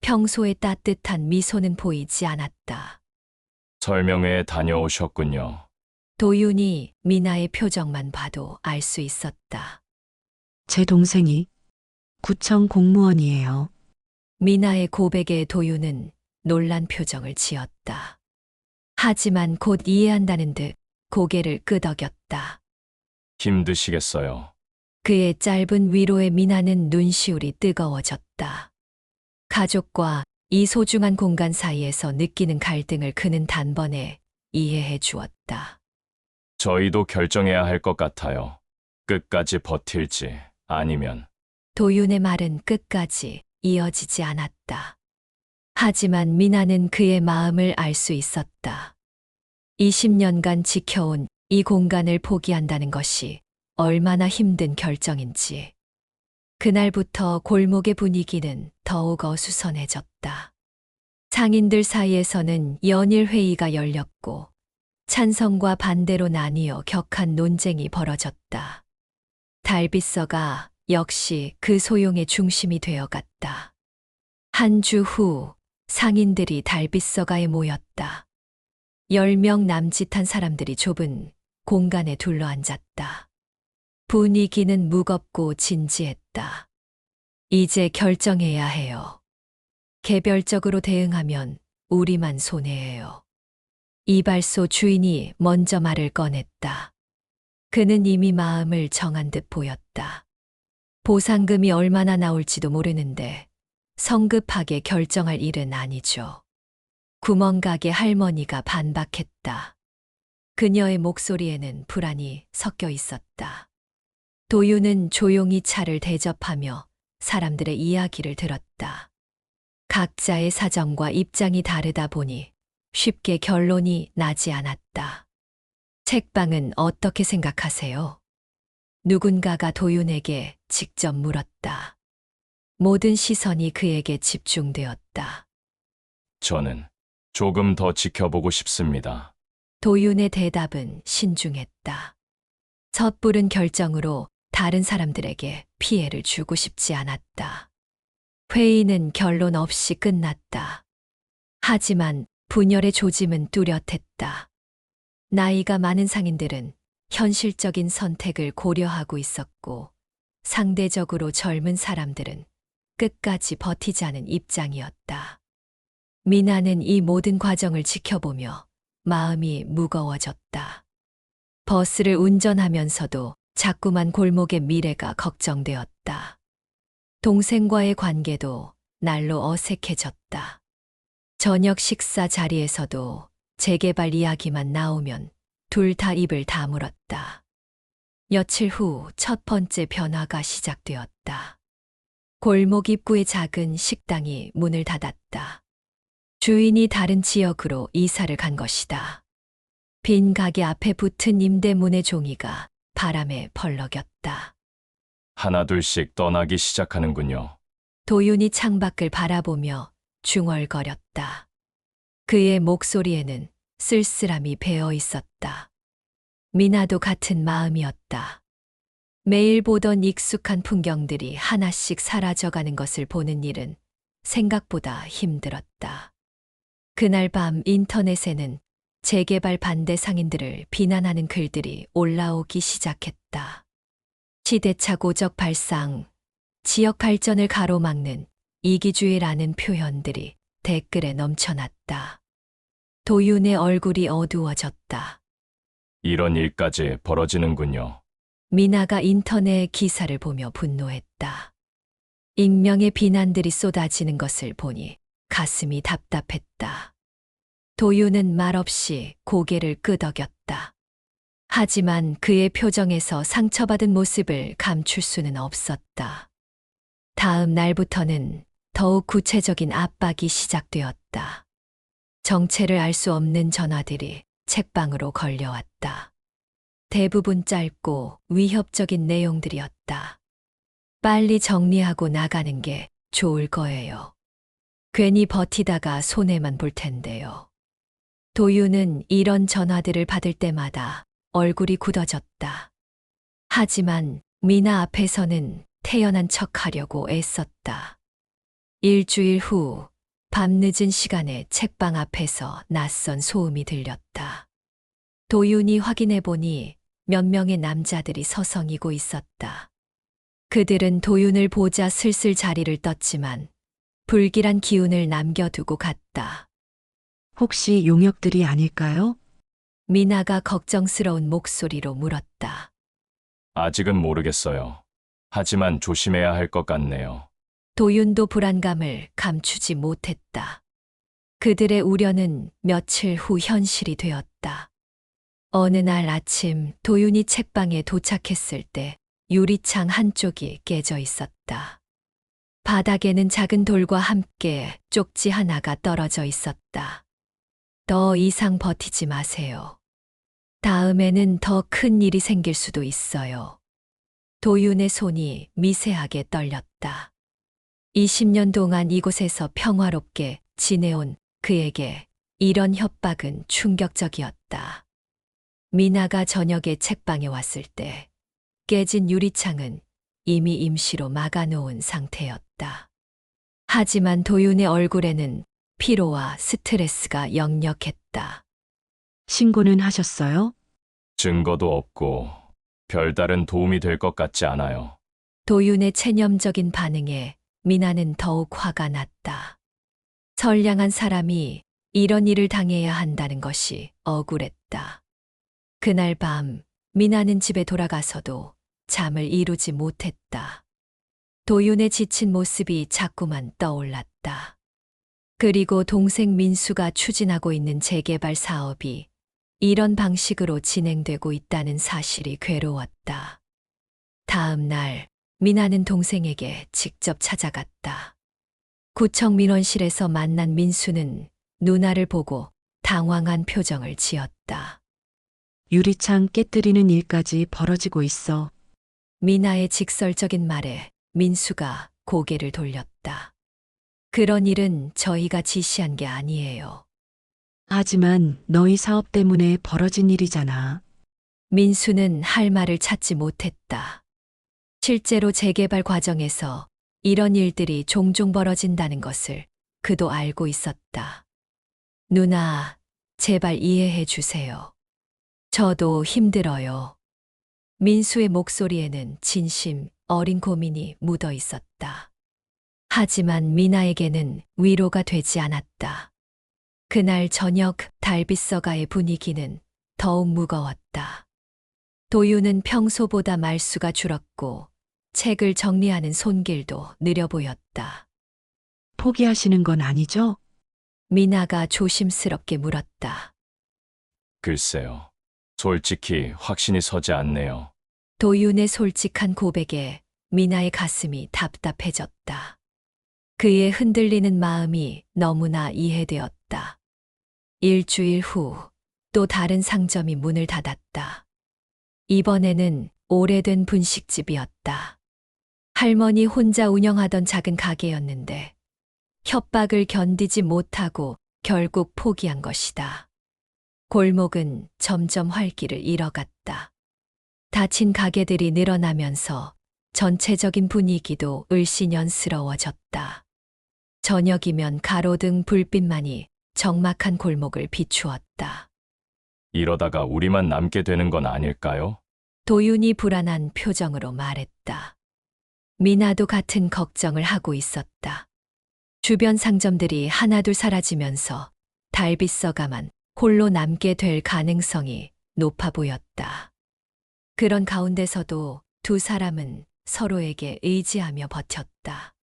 평소의 따뜻한 미소는 보이지 않았다. 설명회에 다녀오셨군요. 도윤이 미나의 표정만 봐도 알 수 있었다. 제 동생이 구청 공무원이에요. 미나의 고백에 도윤은 놀란 표정을 지었다. 하지만 곧 이해한다는 듯 고개를 끄덕였다. 힘드시겠어요. 그의 짧은 위로에 미나는 눈시울이 뜨거워졌다. 가족과 이 소중한 공간 사이에서 느끼는 갈등을 그는 단번에 이해해 주었다. 저희도 결정해야 할 것 같아요. 끝까지 버틸지 아니면 도윤의 말은 끝까지 이어지지 않았다. 하지만 미나는 그의 마음을 알 수 있었다. 20년간 지켜온 이 공간을 포기한다는 것이 얼마나 힘든 결정인지. 그날부터 골목의 분위기는 더욱 어수선해졌다. 상인들 사이에서는 연일 회의가 열렸고 찬성과 반대로 나뉘어 격한 논쟁이 벌어졌다. 달빛서가 역시 그 소용의 중심이 되어갔다. 한 주 후 상인들이 달빛서가에 모였다. 10명 남짓한 사람들이 좁은 공간에 둘러앉았다. 분위기는 무겁고 진지했다. 이제 결정해야 해요. 개별적으로 대응하면 우리만 손해예요. 이발소 주인이 먼저 말을 꺼냈다. 그는 이미 마음을 정한 듯 보였다. 보상금이 얼마나 나올지도 모르는데 성급하게 결정할 일은 아니죠. 구멍가게 할머니가 반박했다. 그녀의 목소리에는 불안이 섞여 있었다. 도유는 조용히 차를 대접하며 사람들의 이야기를 들었다. 각자의 사정과 입장이 다르다 보니 쉽게 결론이 나지 않았다. 책방은 어떻게 생각하세요? 누군가가 도윤에게 직접 물었다. 모든 시선이 그에게 집중되었다. 저는 조금 더 지켜보고 싶습니다. 도윤의 대답은 신중했다. 섣부른 결정으로 다른 사람들에게 피해를 주고 싶지 않았다. 회의는 결론 없이 끝났다. 하지만 분열의 조짐은 뚜렷했다. 나이가 많은 상인들은 현실적인 선택을 고려하고 있었고 상대적으로 젊은 사람들은 끝까지 버티자는 입장이었다. 미나는 이 모든 과정을 지켜보며 마음이 무거워졌다. 버스를 운전하면서도 자꾸만 골목의 미래가 걱정되었다. 동생과의 관계도 날로 어색해졌다. 저녁 식사 자리에서도 재개발 이야기만 나오면 둘 다 입을 다물었다. 며칠 후 첫 번째 변화가 시작되었다. 골목 입구의 작은 식당이 문을 닫았다. 주인이 다른 지역으로 이사를 간 것이다. 빈 가게 앞에 붙은 임대문의 종이가 바람에 펄럭였다. 하나둘씩 떠나기 시작하는군요. 도윤이 창밖을 바라보며 중얼거렸다. 그의 목소리에는 쓸쓸함이 배어 있었다. 미나도 같은 마음이었다. 매일 보던 익숙한 풍경들이 하나씩 사라져가는 것을 보는 일은 생각보다 힘들었다. 그날 밤 인터넷에는 재개발 반대 상인들을 비난하는 글들이 올라오기 시작했다. 시대착 오적 발상, 지역 발전을 가로막는 이기주의라는 표현들이 댓글에 넘쳐났다. 도윤의 얼굴이 어두워졌다. 이런 일까지 벌어지는군요. 미나가 인터넷 기사를 보며 분노했다. 익명의 비난들이 쏟아지는 것을 보니 가슴이 답답했다. 도윤은 말없이 고개를 끄덕였다. 하지만 그의 표정에서 상처받은 모습을 감출 수는 없었다. 다음 날부터는 더욱 구체적인 압박이 시작되었다. 정체를 알 수 없는 전화들이 책방으로 걸려왔다. 대부분 짧고 위협적인 내용들이었다. 빨리 정리하고 나가는 게 좋을 거예요. 괜히 버티다가 손해만 볼 텐데요. 도윤은 이런 전화들을 받을 때마다 얼굴이 굳어졌다. 하지만 미나 앞에서는 태연한 척 하려고 애썼다. 일주일 후 밤늦은 시간에 책방 앞에서 낯선 소음이 들렸다. 도윤이 확인해 보니 몇 명의 남자들이 서성이고 있었다. 그들은 도윤을 보자 슬슬 자리를 떴지만 불길한 기운을 남겨두고 갔다. 혹시 용역들이 아닐까요? 미나가 걱정스러운 목소리로 물었다. 아직은 모르겠어요. 하지만 조심해야 할 것 같네요. 도윤도 불안감을 감추지 못했다. 그들의 우려는 며칠 후 현실이 되었다. 어느 날 아침 도윤이 책방에 도착했을 때 유리창 한쪽이 깨져 있었다. 바닥에는 작은 돌과 함께 쪽지 하나가 떨어져 있었다. 더 이상 버티지 마세요. 다음에는 더 큰 일이 생길 수도 있어요. 도윤의 손이 미세하게 떨렸다. 20년 동안 이곳에서 평화롭게 지내온 그에게 이런 협박은 충격적이었다. 미나가 저녁에 책방에 왔을 때 깨진 유리창은 이미 임시로 막아놓은 상태였다. 하지만 도윤의 얼굴에는 피로와 스트레스가 역력했다. 신고는 하셨어요? 증거도 없고 별다른 도움이 될 것 같지 않아요. 도윤의 체념적인 반응에 미나는 더욱 화가 났다. 선량한 사람이 이런 일을 당해야 한다는 것이 억울했다. 그날 밤 미나는 집에 돌아가서도 잠을 이루지 못했다. 도윤의 지친 모습이 자꾸만 떠올랐다. 그리고 동생 민수가 추진하고 있는 재개발 사업이 이런 방식으로 진행되고 있다는 사실이 괴로웠다. 다음 날 미나는 동생에게 직접 찾아갔다. 구청 민원실에서 만난 민수는 누나를 보고 당황한 표정을 지었다. 유리창 깨뜨리는 일까지 벌어지고 있어. 미나의 직설적인 말에 민수가 고개를 돌렸다. 그런 일은 저희가 지시한 게 아니에요. 하지만 너희 사업 때문에 벌어진 일이잖아. 민수는 할 말을 찾지 못했다. 실제로 재개발 과정에서 이런 일들이 종종 벌어진다는 것을 그도 알고 있었다. 누나, 제발 이해해 주세요. 저도 힘들어요. 민수의 목소리에는 진심, 어린 고민이 묻어 있었다. 하지만 미나에게는 위로가 되지 않았다. 그날 저녁 달빛서가의 분위기는 더욱 무거웠다. 도윤은 평소보다 말수가 줄었고 책을 정리하는 손길도 느려 보였다. 포기하시는 건 아니죠? 미나가 조심스럽게 물었다. 글쎄요. 솔직히 확신이 서지 않네요. 도윤의 솔직한 고백에 미나의 가슴이 답답해졌다. 그의 흔들리는 마음이 너무나 이해되었다. 일주일 후 또 다른 상점이 문을 닫았다. 이번에는 오래된 분식집이었다. 할머니 혼자 운영하던 작은 가게였는데 협박을 견디지 못하고 결국 포기한 것이다. 골목은 점점 활기를 잃어갔다. 닫힌 가게들이 늘어나면서 전체적인 분위기도 을씨년스러워졌다. 저녁이면 가로등 불빛만이 적막한 골목을 비추었다. 이러다가 우리만 남게 되는 건 아닐까요? 도윤이 불안한 표정으로 말했다. 미나도 같은 걱정을 하고 있었다. 주변 상점들이 하나둘 사라지면서 달빛서가만 홀로 남게 될 가능성이 높아 보였다. 그런 가운데서도 두 사람은 서로에게 의지하며 버텼다.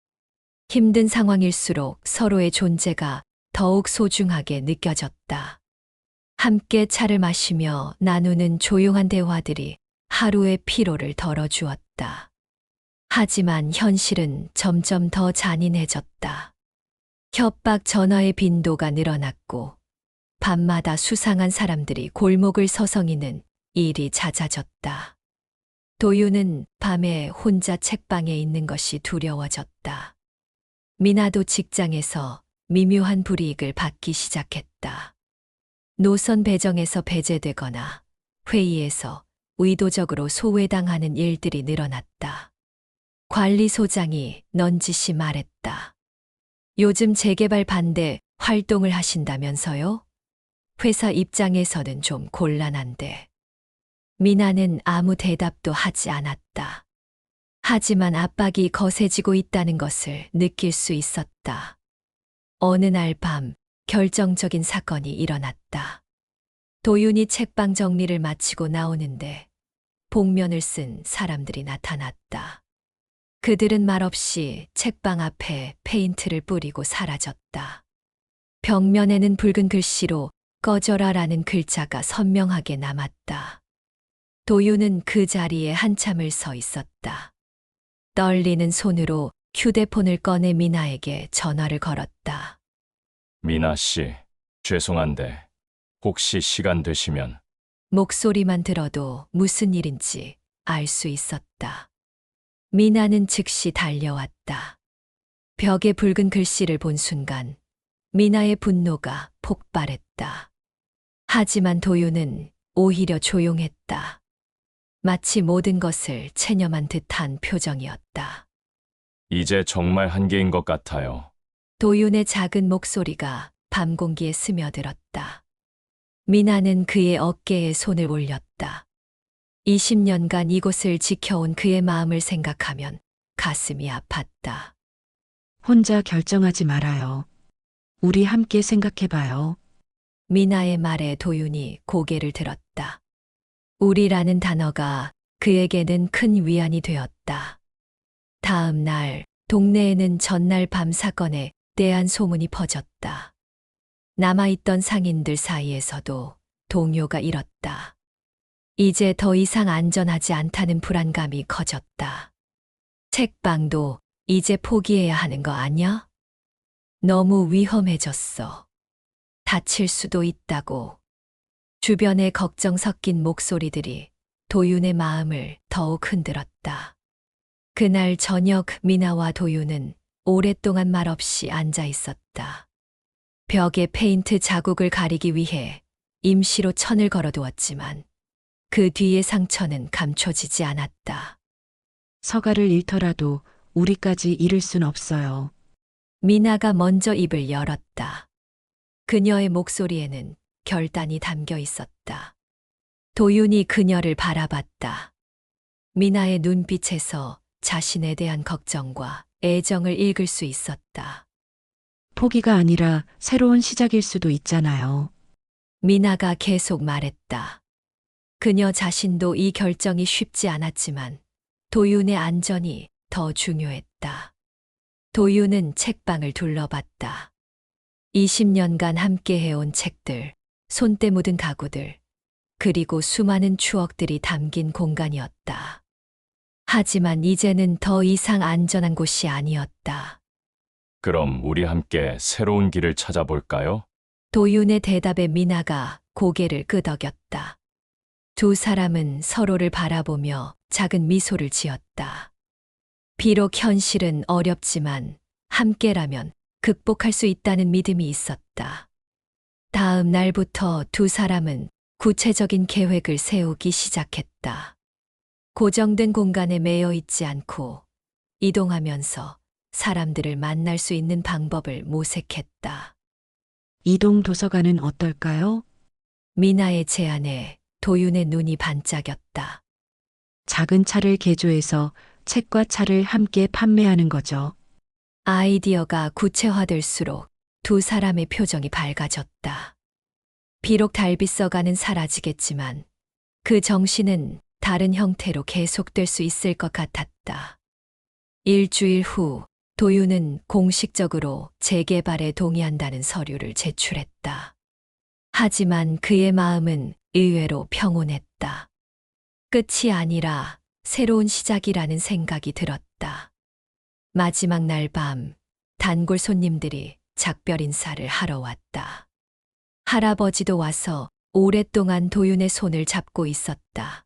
힘든 상황일수록 서로의 존재가 더욱 소중하게 느껴졌다. 함께 차를 마시며 나누는 조용한 대화들이 하루의 피로를 덜어주었다. 하지만 현실은 점점 더 잔인해졌다. 협박 전화의 빈도가 늘어났고 밤마다 수상한 사람들이 골목을 서성이는 일이 잦아졌다. 도윤은 밤에 혼자 책방에 있는 것이 두려워졌다. 미나도 직장에서 미묘한 불이익을 받기 시작했다. 노선 배정에서 배제되거나 회의에서 의도적으로 소외당하는 일들이 늘어났다. 관리소장이 넌지시 말했다. 요즘 재개발 반대 활동을 하신다면서요? 회사 입장에서는 좀 곤란한데. 미나는 아무 대답도 하지 않았다. 하지만 압박이 거세지고 있다는 것을 느낄 수 있었다. 어느 날 밤 결정적인 사건이 일어났다. 도윤이 책방 정리를 마치고 나오는데 복면을 쓴 사람들이 나타났다. 그들은 말없이 책방 앞에 페인트를 뿌리고 사라졌다. 벽면에는 붉은 글씨로 꺼져라라는 글자가 선명하게 남았다. 도윤은 그 자리에 한참을 서 있었다. 떨리는 손으로 휴대폰을 꺼내 미나에게 전화를 걸었다. 미나 씨, 죄송한데 혹시 시간 되시면 목소리만 들어도 무슨 일인지 알 수 있었다. 미나는 즉시 달려왔다. 벽에 붉은 글씨를 본 순간 미나의 분노가 폭발했다. 하지만 도윤은 오히려 조용했다. 마치 모든 것을 체념한 듯한 표정이었다. 이제 정말 한계인 것 같아요. 도윤의 작은 목소리가 밤 공기에 스며들었다. 미나는 그의 어깨에 손을 올렸다. 20년간 이곳을 지켜온 그의 마음을 생각하면 가슴이 아팠다. 혼자 결정하지 말아요. 우리 함께 생각해봐요. 미나의 말에 도윤이 고개를 들었다. 우리라는 단어가 그에게는 큰 위안이 되었다. 다음 날 동네에는 전날 밤 사건에 대한 소문이 퍼졌다. 남아있던 상인들 사이에서도 동요가 일었다. 이제 더 이상 안전하지 않다는 불안감이 커졌다. 책방도 이제 포기해야 하는 거 아냐? 너무 위험해졌어. 다칠 수도 있다고. 주변의 걱정 섞인 목소리들이 도윤의 마음을 더욱 흔들었다. 그날 저녁 미나와 도윤은 오랫동안 말없이 앉아 있었다. 벽에 페인트 자국을 가리기 위해 임시로 천을 걸어두었지만 그 뒤의 상처는 감춰지지 않았다. 서가를 잃더라도 우리까지 잃을 순 없어요. 미나가 먼저 입을 열었다. 그녀의 목소리에는 결단이 담겨 있었다. 도윤이 그녀를 바라봤다. 미나의 눈빛에서 자신에 대한 걱정과 애정을 읽을 수 있었다. 포기가 아니라 새로운 시작일 수도 있잖아요. 미나가 계속 말했다. 그녀 자신도 이 결정이 쉽지 않았지만 도윤의 안전이 더 중요했다. 도윤은 책방을 둘러봤다. 20년간 함께 해온 책들, 손때 묻은 가구들, 그리고 수많은 추억들이 담긴 공간이었다. 하지만 이제는 더 이상 안전한 곳이 아니었다. 그럼 우리 함께 새로운 길을 찾아볼까요? 도윤의 대답에 미나가 고개를 끄덕였다. 두 사람은 서로를 바라보며 작은 미소를 지었다. 비록 현실은 어렵지만 함께라면 극복할 수 있다는 믿음이 있었다. 다음 날부터 두 사람은 구체적인 계획을 세우기 시작했다. 고정된 공간에 매여 있지 않고 이동하면서 사람들을 만날 수 있는 방법을 모색했다. 이동 도서관은 어떨까요? 미나의 제안에 도윤의 눈이 반짝였다. 작은 차를 개조해서 책과 차를 함께 판매하는 거죠. 아이디어가 구체화될수록 두 사람의 표정이 밝아졌다. 비록 달빛 서가는 사라지겠지만 그 정신은 다른 형태로 계속될 수 있을 것 같았다. 일주일 후 도윤은 공식적으로 재개발에 동의한다는 서류를 제출했다. 하지만 그의 마음은 의외로 평온했다. 끝이 아니라 새로운 시작이라는 생각이 들었다. 마지막 날 밤 단골 손님들이 작별 인사를 하러 왔다. 할아버지도 와서 오랫동안 도윤의 손을 잡고 있었다.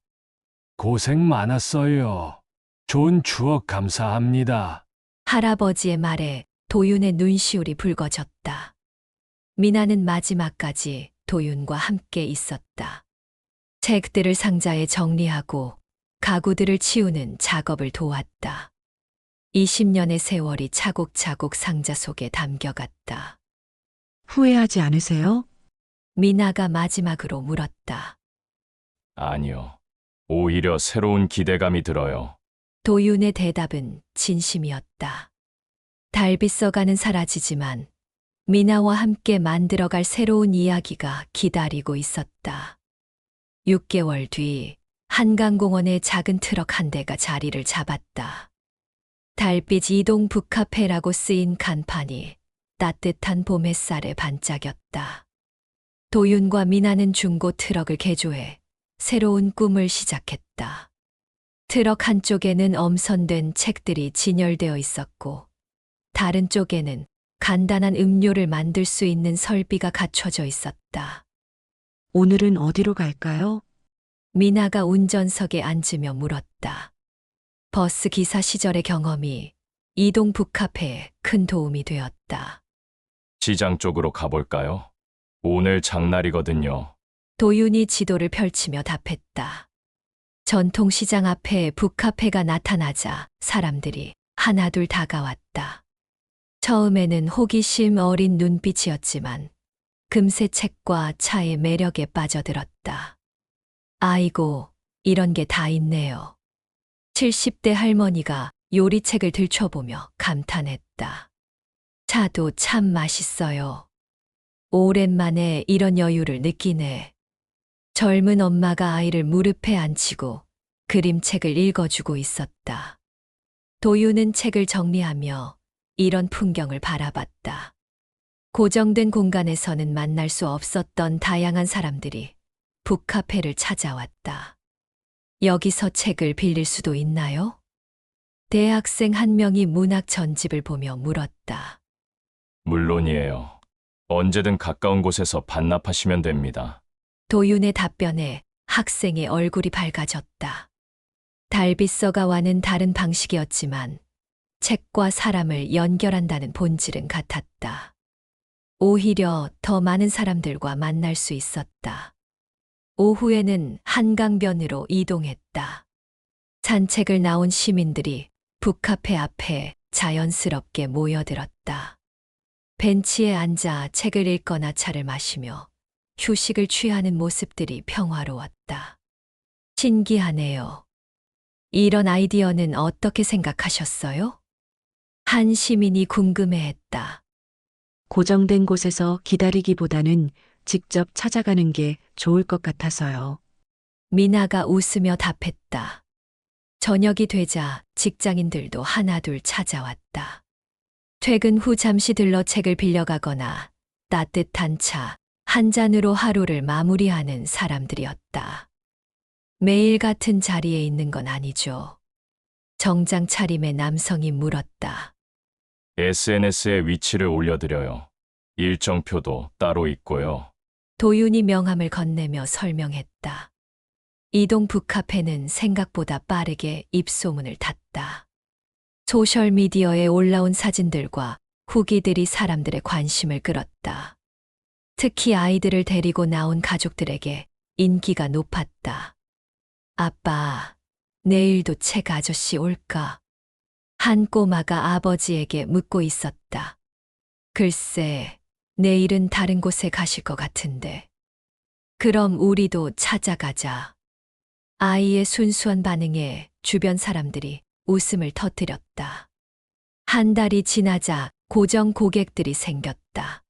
고생 많았어요. 좋은 추억 감사합니다. 할아버지의 말에 도윤의 눈시울이 붉어졌다. 미나는 마지막까지 도윤과 함께 있었다. 책들을 상자에 정리하고 가구들을 치우는 작업을 도왔다. 20년의 세월이 차곡차곡 상자 속에 담겨갔다. 후회하지 않으세요? 미나가 마지막으로 물었다. 아니요. 오히려 새로운 기대감이 들어요. 도윤의 대답은 진심이었다. 달빛서가는 사라지지만 미나와 함께 만들어갈 새로운 이야기가 기다리고 있었다. 6개월 뒤 한강공원에 작은 트럭 한 대가 자리를 잡았다. 달빛 이동 북카페라고 쓰인 간판이 따뜻한 봄 햇살에 반짝였다. 도윤과 미나는 중고 트럭을 개조해 새로운 꿈을 시작했다. 트럭 한쪽에는 엄선된 책들이 진열되어 있었고, 다른 쪽에는 간단한 음료를 만들 수 있는 설비가 갖춰져 있었다. 오늘은 어디로 갈까요? 미나가 운전석에 앉으며 물었다. 버스 기사 시절의 경험이 이동 북카페에 큰 도움이 되었다. 시장 쪽으로 가볼까요? 오늘 장날이거든요. 도윤이 지도를 펼치며 답했다. 전통시장 앞에 북카페가 나타나자 사람들이 하나둘 다가왔다. 처음에는 호기심 어린 눈빛이었지만 금세 책과 차의 매력에 빠져들었다. 아이고, 이런 게 다 있네요. 70대 할머니가 요리책을 들춰보며 감탄했다. 차도 참 맛있어요. 오랜만에 이런 여유를 느끼네. 젊은 엄마가 아이를 무릎에 앉히고 그림책을 읽어주고 있었다. 도윤은 책을 정리하며 이런 풍경을 바라봤다. 고정된 공간에서는 만날 수 없었던 다양한 사람들이 북카페를 찾아왔다. 여기서 책을 빌릴 수도 있나요? 대학생 한 명이 문학 전집을 보며 물었다. 물론이에요. 언제든 가까운 곳에서 반납하시면 됩니다. 도윤의 답변에 학생의 얼굴이 밝아졌다. 달빛서가와는 다른 방식이었지만 책과 사람을 연결한다는 본질은 같았다. 오히려 더 많은 사람들과 만날 수 있었다. 오후에는 한강변으로 이동했다. 산책을 나온 시민들이 북카페 앞에 자연스럽게 모여들었다. 벤치에 앉아 책을 읽거나 차를 마시며 휴식을 취하는 모습들이 평화로웠다. 신기하네요. 이런 아이디어는 어떻게 생각하셨어요? 한 시민이 궁금해했다. 고정된 곳에서 기다리기보다는 직접 찾아가는 게 좋을 것 같아서요. 미나가 웃으며 답했다. 저녁이 되자 직장인들도 하나둘 찾아왔다. 퇴근 후 잠시 들러 책을 빌려가거나 따뜻한 차 한 잔으로 하루를 마무리하는 사람들이었다. 매일 같은 자리에 있는 건 아니죠. 정장 차림의 남성이 물었다. SNS에 위치를 올려드려요. 일정표도 따로 있고요. 도윤이 명함을 건네며 설명했다. 이동 북카페는 생각보다 빠르게 입소문을 탔다. 소셜미디어에 올라온 사진들과 후기들이 사람들의 관심을 끌었다. 특히 아이들을 데리고 나온 가족들에게 인기가 높았다. 아빠, 내일도 책 아저씨 올까? 한 꼬마가 아버지에게 묻고 있었다. 글쎄, 내일은 다른 곳에 가실 것 같은데. 그럼 우리도 찾아가자. 아이의 순수한 반응에 주변 사람들이 웃음을 터뜨렸다. 한 달이 지나자 고정 고객들이 생겼다.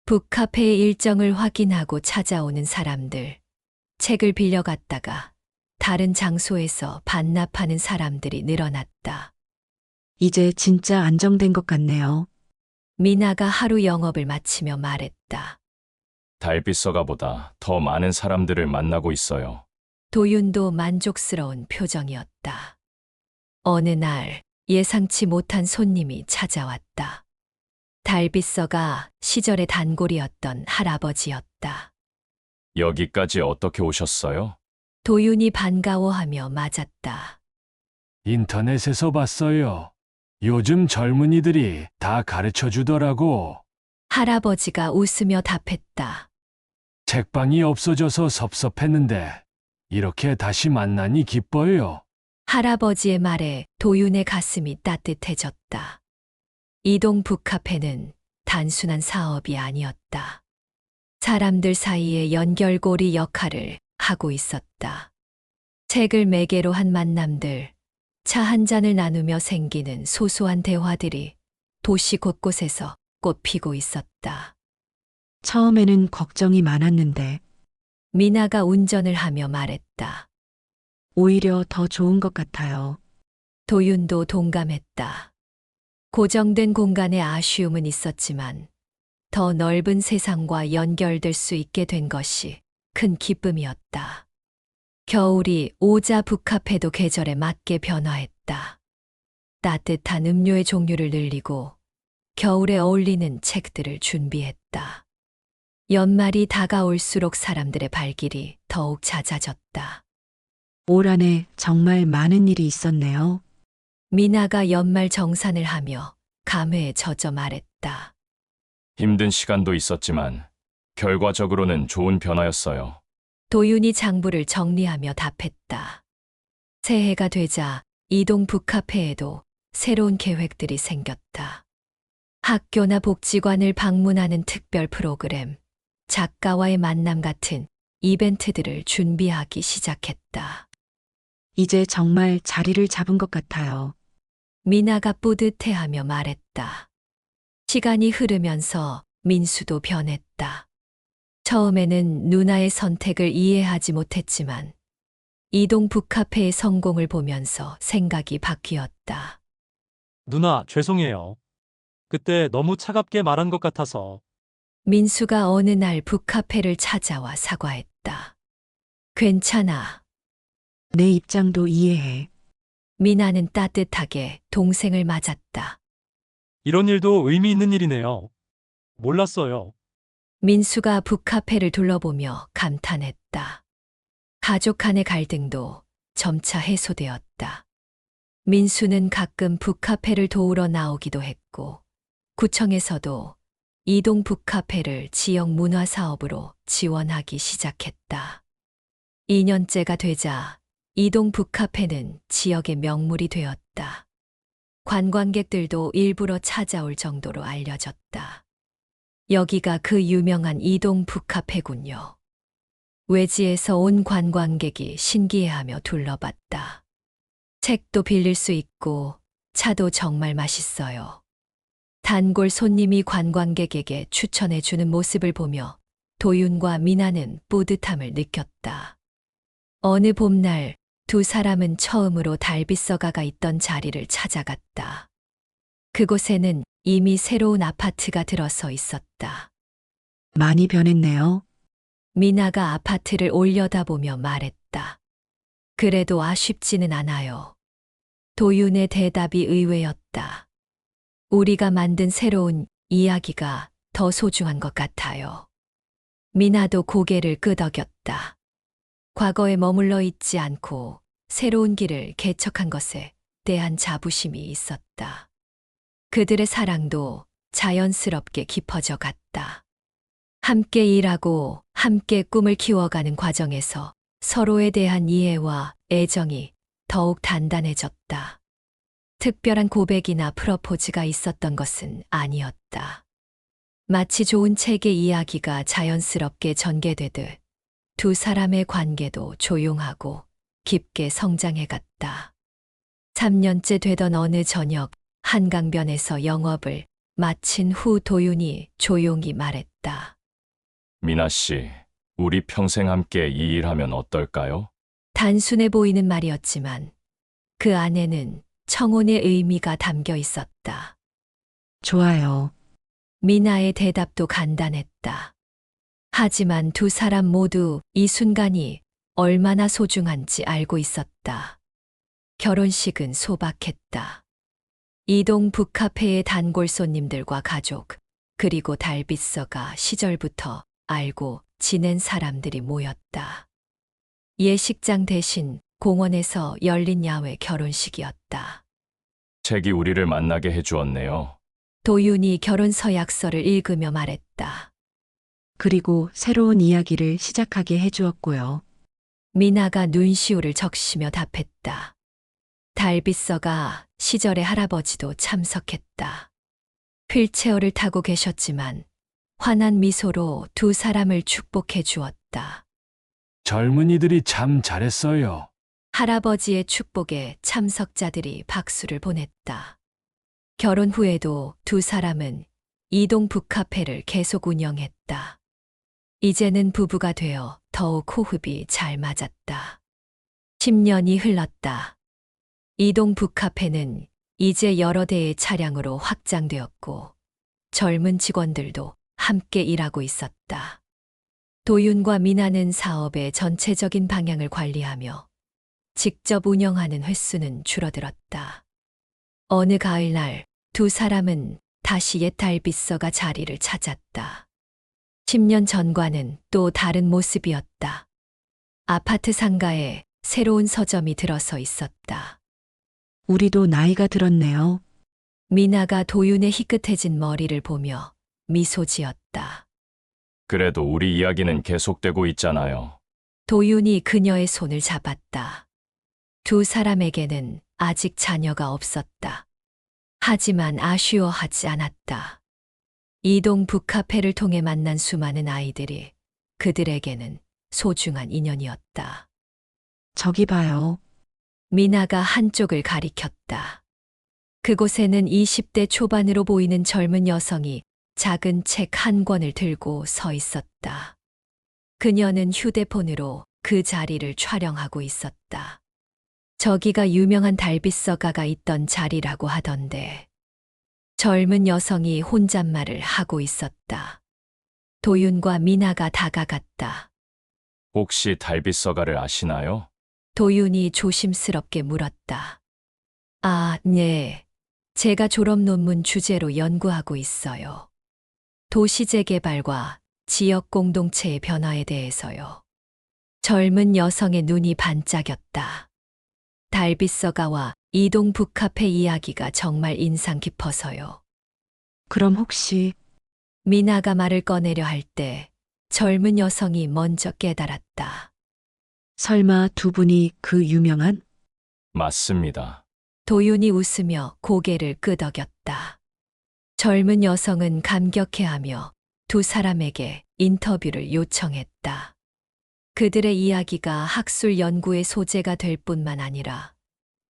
북카페의 일정을 확인하고 찾아오는 사람들, 책을 빌려갔다가 다른 장소에서 반납하는 사람들이 늘어났다. 이제 진짜 안정된 것 같네요. 미나가 하루 영업을 마치며 말했다. 달빛서가보다 더 많은 사람들을 만나고 있어요. 도윤도 만족스러운 표정이었다. 어느 날 예상치 못한 손님이 찾아왔다. 달빛서가 시절의 단골이었던 할아버지였다. 말했다. 여기까지 어떻게 오셨어요? 도윤이 반가워하며 맞았다. 인터넷에서 봤어요. 요즘 젊은이들이 다 가르쳐 주더라고. 할아버지가 웃으며 답했다. 책방이 없어져서 섭섭했는데 이렇게 다시 만나니 기뻐요. 할아버지의 말에 도윤의 가슴이 따뜻해졌다. 이동 북카페는 단순한 사업이 아니었다. 사람들 사이의 연결고리 역할을 하고 있었다. 책을 매개로 한 만남들, 차 한 잔을 나누며 생기는 소소한 대화들이 도시 곳곳에서 꽃피고 있었다. 처음에는 걱정이 많았는데 미나가 운전을 하며 말했다. 오히려 더 좋은 것 같아요. 도윤도 동감했다. 고정된 공간에 아쉬움은 있었지만 더 넓은 세상과 연결될 수 있게 된 것이 큰 기쁨이었다. 겨울이 오자 북카페도 계절에 맞게 변화했다. 따뜻한 음료의 종류를 늘리고 겨울에 어울리는 책들을 준비했다. 연말이 다가올수록 사람들의 발길이 더욱 잦아졌다. 올 한해 정말 많은 일이 있었네요. 미나가 연말 정산을 하며 감회에 젖어 말했다. 힘든 시간도 있었지만 결과적으로는 좋은 변화였어요. 도윤이 장부를 정리하며 답했다. 새해가 되자 이동 북카페에도 새로운 계획들이 생겼다. 학교나 복지관을 방문하는 특별 프로그램, 작가와의 만남 같은 이벤트들을 준비하기 시작했다. 이제 정말 자리를 잡은 것 같아요. 미나가 뿌듯해하며 말했다. 시간이 흐르면서 민수도 변했다. 처음에는 누나의 선택을 이해하지 못했지만 이동 북카페의 성공을 보면서 생각이 바뀌었다. 누나, 죄송해요. 그때 너무 차갑게 말한 것 같아서. 민수가 어느 날 북카페를 찾아와 사과했다. 괜찮아. 내 입장도 이해해. 미나는 따뜻하게 동생을 맞았다. 이런 일도 의미 있는 일이네요. 몰랐어요. 민수가 북카페를 둘러보며 감탄했다. 가족 간의 갈등도 점차 해소되었다. 민수는 가끔 북카페를 도우러 나오기도 했고, 구청에서도 이동 북카페를 지역 문화 사업으로 지원하기 시작했다. 2년째가 되자 이동 북카페는 지역의 명물이 되었다. 관광객들도 일부러 찾아올 정도로 알려졌다. 여기가 그 유명한 이동 북카페군요. 외지에서 온 관광객이 신기해하며 둘러봤다. 책도 빌릴 수 있고 차도 정말 맛있어요. 단골 손님이 관광객에게 추천해주는 모습을 보며 도윤과 미나는 뿌듯함을 느꼈다. 어느 봄날 두 사람은 처음으로 달빛서가가 있던 자리를 찾아갔다. 그곳에는 이미 새로운 아파트가 들어서 있었다. 많이 변했네요. 미나가 아파트를 올려다보며 말했다. 그래도 아쉽지는 않아요. 도윤의 대답이 의외였다. 우리가 만든 새로운 이야기가 더 소중한 것 같아요. 미나도 고개를 끄덕였다. 과거에 머물러 있지 않고 새로운 길을 개척한 것에 대한 자부심이 있었다. 그들의 사랑도 자연스럽게 깊어져 갔다. 함께 일하고 함께 꿈을 키워가는 과정에서 서로에 대한 이해와 애정이 더욱 단단해졌다. 특별한 고백이나 프러포즈가 있었던 것은 아니었다. 마치 좋은 책의 이야기가 자연스럽게 전개되듯 두 사람의 관계도 조용하고 깊게 성장해 갔다. 3년째 되던 어느 저녁 한강변에서 영업을 마친 후 도윤이 조용히 말했다. 미나 씨, 우리 평생 함께 이 일하면 어떨까요? 단순해 보이는 말이었지만 그 안에는 청혼의 의미가 담겨 있었다. 좋아요. 미나의 대답도 간단했다. 하지만 두 사람 모두 이 순간이 얼마나 소중한지 알고 있었다. 결혼식은 소박했다. 이동 북카페의 단골 손님들과 가족, 그리고 달빛서가 시절부터 알고 지낸 사람들이 모였다. 예식장 대신 공원에서 열린 야외 결혼식이었다. 책이 우리를 만나게 해주었네요. 도윤이 결혼 서약서를 읽으며 말했다. 그리고 새로운 이야기를 시작하게 해주었고요. 미나가 눈시울을 적시며 답했다. 달빛서가 시절의 할아버지도 참석했다. 휠체어를 타고 계셨지만 환한 미소로 두 사람을 축복해 주었다. 젊은이들이 참 잘했어요. 할아버지의 축복에 참석자들이 박수를 보냈다. 결혼 후에도 두 사람은 이동 북카페를 계속 운영했다. 이제는 부부가 되어 더욱 호흡이 잘 맞았다. 10년이 흘렀다. 이동 북카페는 이제 여러 대의 차량으로 확장되었고 젊은 직원들도 함께 일하고 있었다. 도윤과 미나는 사업의 전체적인 방향을 관리하며 직접 운영하는 횟수는 줄어들었다. 어느 가을날 두 사람은 다시 옛 달빛서가 자리를 찾았다. 10년 전과는 또 다른 모습이었다. 아파트 상가에 새로운 서점이 들어서 있었다. 우리도 나이가 들었네요. 미나가 도윤의 희끗해진 머리를 보며 미소 지었다. 그래도 우리 이야기는 계속되고 있잖아요. 도윤이 그녀의 손을 잡았다. 두 사람에게는 아직 자녀가 없었다. 하지만 아쉬워하지 않았다. 이동 북카페를 통해 만난 수많은 아이들이 그들에게는 소중한 인연이었다. 저기 봐요. 미나가 한쪽을 가리켰다. 그곳에는 20대 초반으로 보이는 젊은 여성이 작은 책 한 권을 들고 서 있었다. 그녀는 휴대폰으로 그 자리를 촬영하고 있었다. 저기가 유명한 달빛서가가 있던 자리라고 하던데. 젊은 여성이 혼잣말을 하고 있었다. 도윤과 미나가 다가갔다. 혹시 달빛서가를 아시나요? 도윤이 조심스럽게 물었다. 아, 네. 제가 졸업 논문 주제로 연구하고 있어요. 도시재개발과 지역 공동체의 변화에 대해서요. 젊은 여성의 눈이 반짝였다. 달빛서가와 이동 북카페 이야기가 정말 인상 깊어서요. 그럼 혹시 미나가 말을 꺼내려 할 때 젊은 여성이 먼저 깨달았다. 설마 두 분이 그 유명한 맞습니다. 도윤이 웃으며 고개를 끄덕였다. 젊은 여성은 감격해하며 두 사람에게 인터뷰를 요청했다. 그들의 이야기가 학술 연구의 소재가 될 뿐만 아니라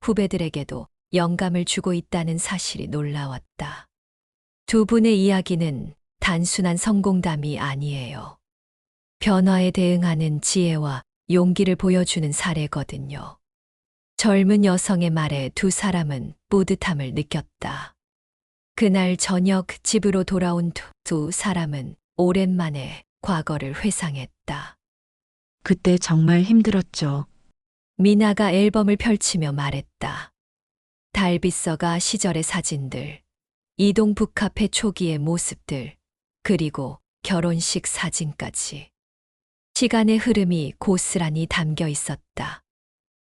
후배들에게도 영감을 주고 있다는 사실이 놀라웠다. 두 분의 이야기는 단순한 성공담이 아니에요. 변화에 대응하는 지혜와 용기를 보여주는 사례거든요. 젊은 여성의 말에 두 사람은 뿌듯함을 느꼈다. 그날 저녁 집으로 돌아온 두 사람은 오랜만에 과거를 회상했다. 그때 정말 힘들었죠. 미나가 앨범을 펼치며 말했다. 달빛서가 시절의 사진들, 이동 북카페 초기의 모습들, 그리고 결혼식 사진까지. 시간의 흐름이 고스란히 담겨 있었다.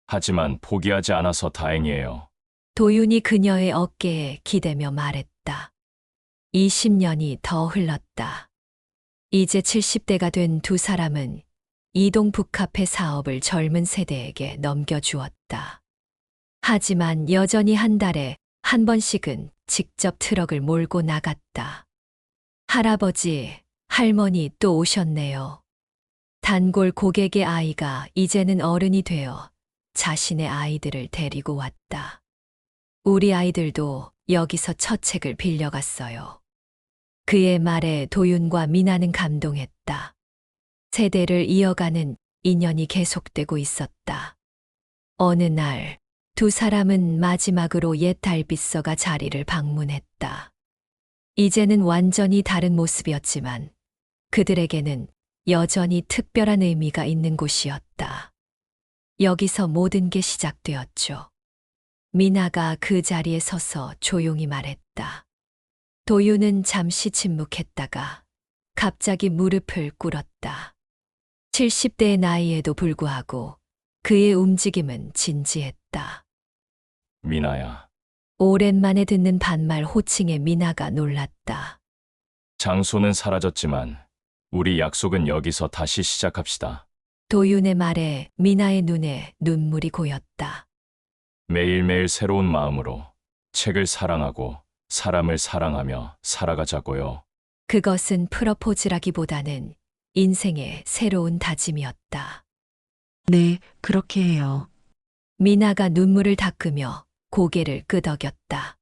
하지만 포기하지 않아서 다행이에요. 도윤이 그녀의 어깨에 기대며 말했다. 20년이 더 흘렀다. 이제 70대가 된 두 사람은 이동 북카페 사업을 젊은 세대에게 넘겨주었다. 하지만 여전히 한 달에 한 번씩은 직접 트럭을 몰고 나갔다. 할아버지, 할머니 또 오셨네요. 단골 고객의 아이가 이제는 어른이 되어 자신의 아이들을 데리고 왔다. 우리 아이들도 여기서 첫 책을 빌려갔어요. 그의 말에 도윤과 미나는 감동했다. 세대를 이어가는 인연이 계속되고 있었다. 어느 날 두 사람은 마지막으로 옛 달빛서가 자리를 방문했다. 이제는 완전히 다른 모습이었지만 그들에게는 여전히 특별한 의미가 있는 곳이었다. 여기서 모든 게 시작되었죠. 미나가 그 자리에 서서 조용히 말했다. 도윤은 잠시 침묵했다가 갑자기 무릎을 꿇었다. 70대의 나이에도 불구하고 그의 움직임은 진지했다. 미나야, 오랜만에 듣는 반말 호칭에 미나가 놀랐다. 장소는 사라졌지만 우리 약속은 여기서 다시 시작합시다. 도윤의 말에 미나의 눈에 눈물이 고였다. 매일매일 새로운 마음으로 책을 사랑하고 사람을 사랑하며 살아가자고요. 그것은 프러포즈라기보다는 인생의 새로운 다짐이었다. 네, 그렇게 해요. 미나가 눈물을 닦으며 고개를 끄덕였다.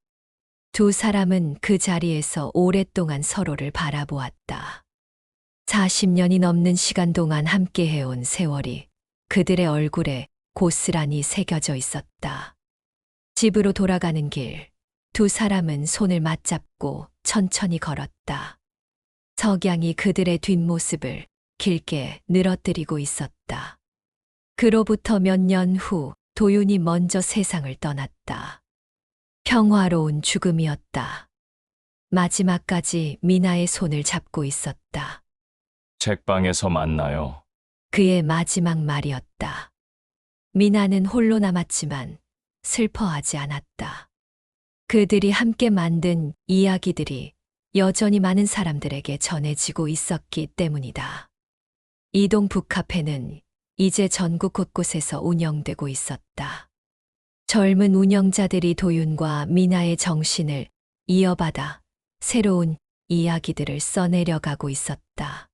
두 사람은 그 자리에서 오랫동안 서로를 바라보았다. 40년이 넘는 시간 동안 함께 해온 세월이 그들의 얼굴에 고스란히 새겨져 있었다. 집으로 돌아가는 길, 두 사람은 손을 맞잡고 천천히 걸었다. 석양이 그들의 뒷모습을 길게 늘어뜨리고 있었다. 그로부터 몇 년 후 도윤이 먼저 세상을 떠났다. 평화로운 죽음이었다. 마지막까지 미나의 손을 잡고 있었다. 책방에서 만나요. 그의 마지막 말이었다. 미나는 홀로 남았지만 슬퍼하지 않았다. 그들이 함께 만든 이야기들이 여전히 많은 사람들에게 전해지고 있었기 때문이다. 이동 북카페는 이제 전국 곳곳에서 운영되고 있었다. 젊은 운영자들이 도윤과 미나의 정신을 이어받아 새로운 이야기들을 써내려가고 있었다.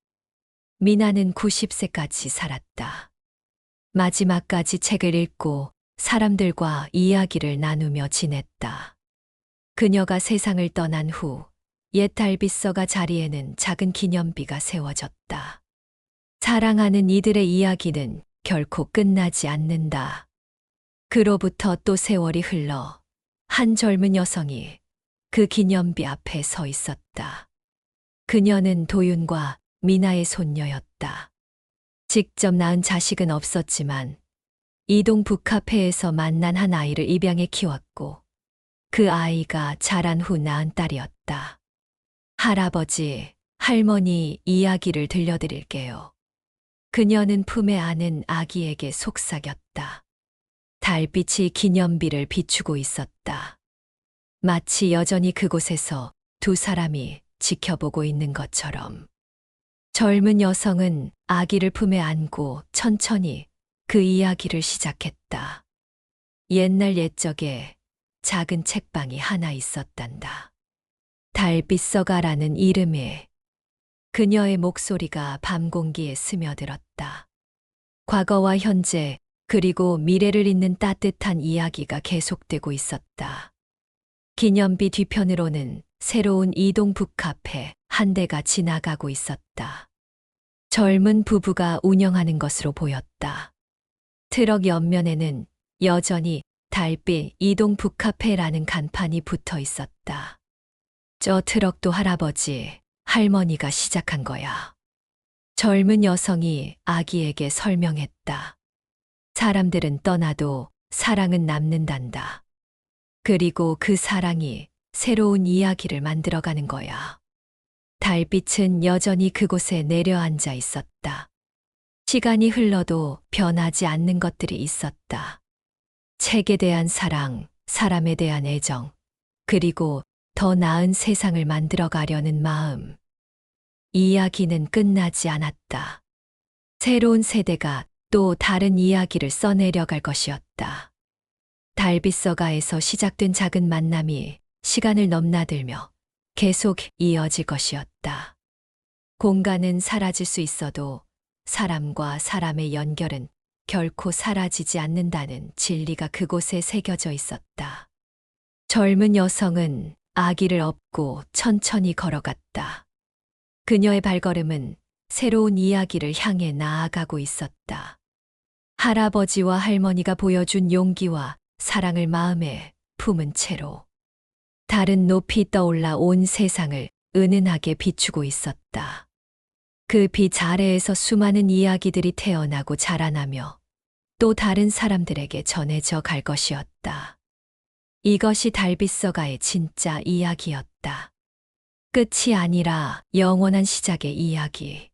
미나는 90세까지 살았다. 마지막까지 책을 읽고 사람들과 이야기를 나누며 지냈다. 그녀가 세상을 떠난 후 옛 달빛서가 자리에는 작은 기념비가 세워졌다. 사랑하는 이들의 이야기는 결코 끝나지 않는다. 그로부터 또 세월이 흘러 한 젊은 여성이 그 기념비 앞에 서 있었다. 그녀는 도윤과 미나의 손녀였다. 직접 낳은 자식은 없었지만 이동 북카페에서 만난 한 아이를 입양해 키웠고 그 아이가 자란 후 낳은 딸이었다. 할아버지, 할머니 이야기를 들려드릴게요. 그녀는 품에 안은 아기에게 속삭였다. 달빛이 기념비를 비추고 있었다. 마치 여전히 그곳에서 두 사람이 지켜보고 있는 것처럼. 젊은 여성은 아기를 품에 안고 천천히 그 이야기를 시작했다. 옛날 옛적에 작은 책방이 하나 있었단다. 달빛서가라는 이름에 그녀의 목소리가 밤 공기에 스며들었다. 과거와 현재 그리고 미래를 잇는 따뜻한 이야기가 계속되고 있었다. 기념비 뒤편으로는 새로운 이동 북카페 한 대가 지나가고 있었다. 젊은 부부가 운영하는 것으로 보였다. 트럭 옆면에는 여전히 달빛 이동 북카페라는 간판이 붙어 있었다. 저 트럭도 할아버지, 할머니가 시작한 거야. 젊은 여성이 아기에게 설명했다. 사람들은 떠나도 사랑은 남는단다. 그리고 그 사랑이 새로운 이야기를 만들어가는 거야. 달빛은 여전히 그곳에 내려앉아 있었다. 시간이 흘러도 변하지 않는 것들이 있었다. 책에 대한 사랑, 사람에 대한 애정, 그리고 더 나은 세상을 만들어가려는 마음. 이야기는 끝나지 않았다. 새로운 세대가 또 다른 이야기를 써내려갈 것이었다. 달빛서가에서 시작된 작은 만남이 시간을 넘나들며 계속 이어질 것이었다. 공간은 사라질 수 있어도 사람과 사람의 연결은 결코 사라지지 않는다는 진리가 그곳에 새겨져 있었다. 젊은 여성은 아기를 업고 천천히 걸어갔다. 그녀의 발걸음은 새로운 이야기를 향해 나아가고 있었다. 할아버지와 할머니가 보여준 용기와 사랑을 마음에 품은 채로 달은 높이 떠올라 온 세상을 은은하게 비추고 있었다. 그 빛 아래에서 수많은 이야기들이 태어나고 자라나며 또 다른 사람들에게 전해져 갈 것이었다. 이것이 달빛서가의 진짜 이야기였다. 끝이 아니라 영원한 시작의 이야기.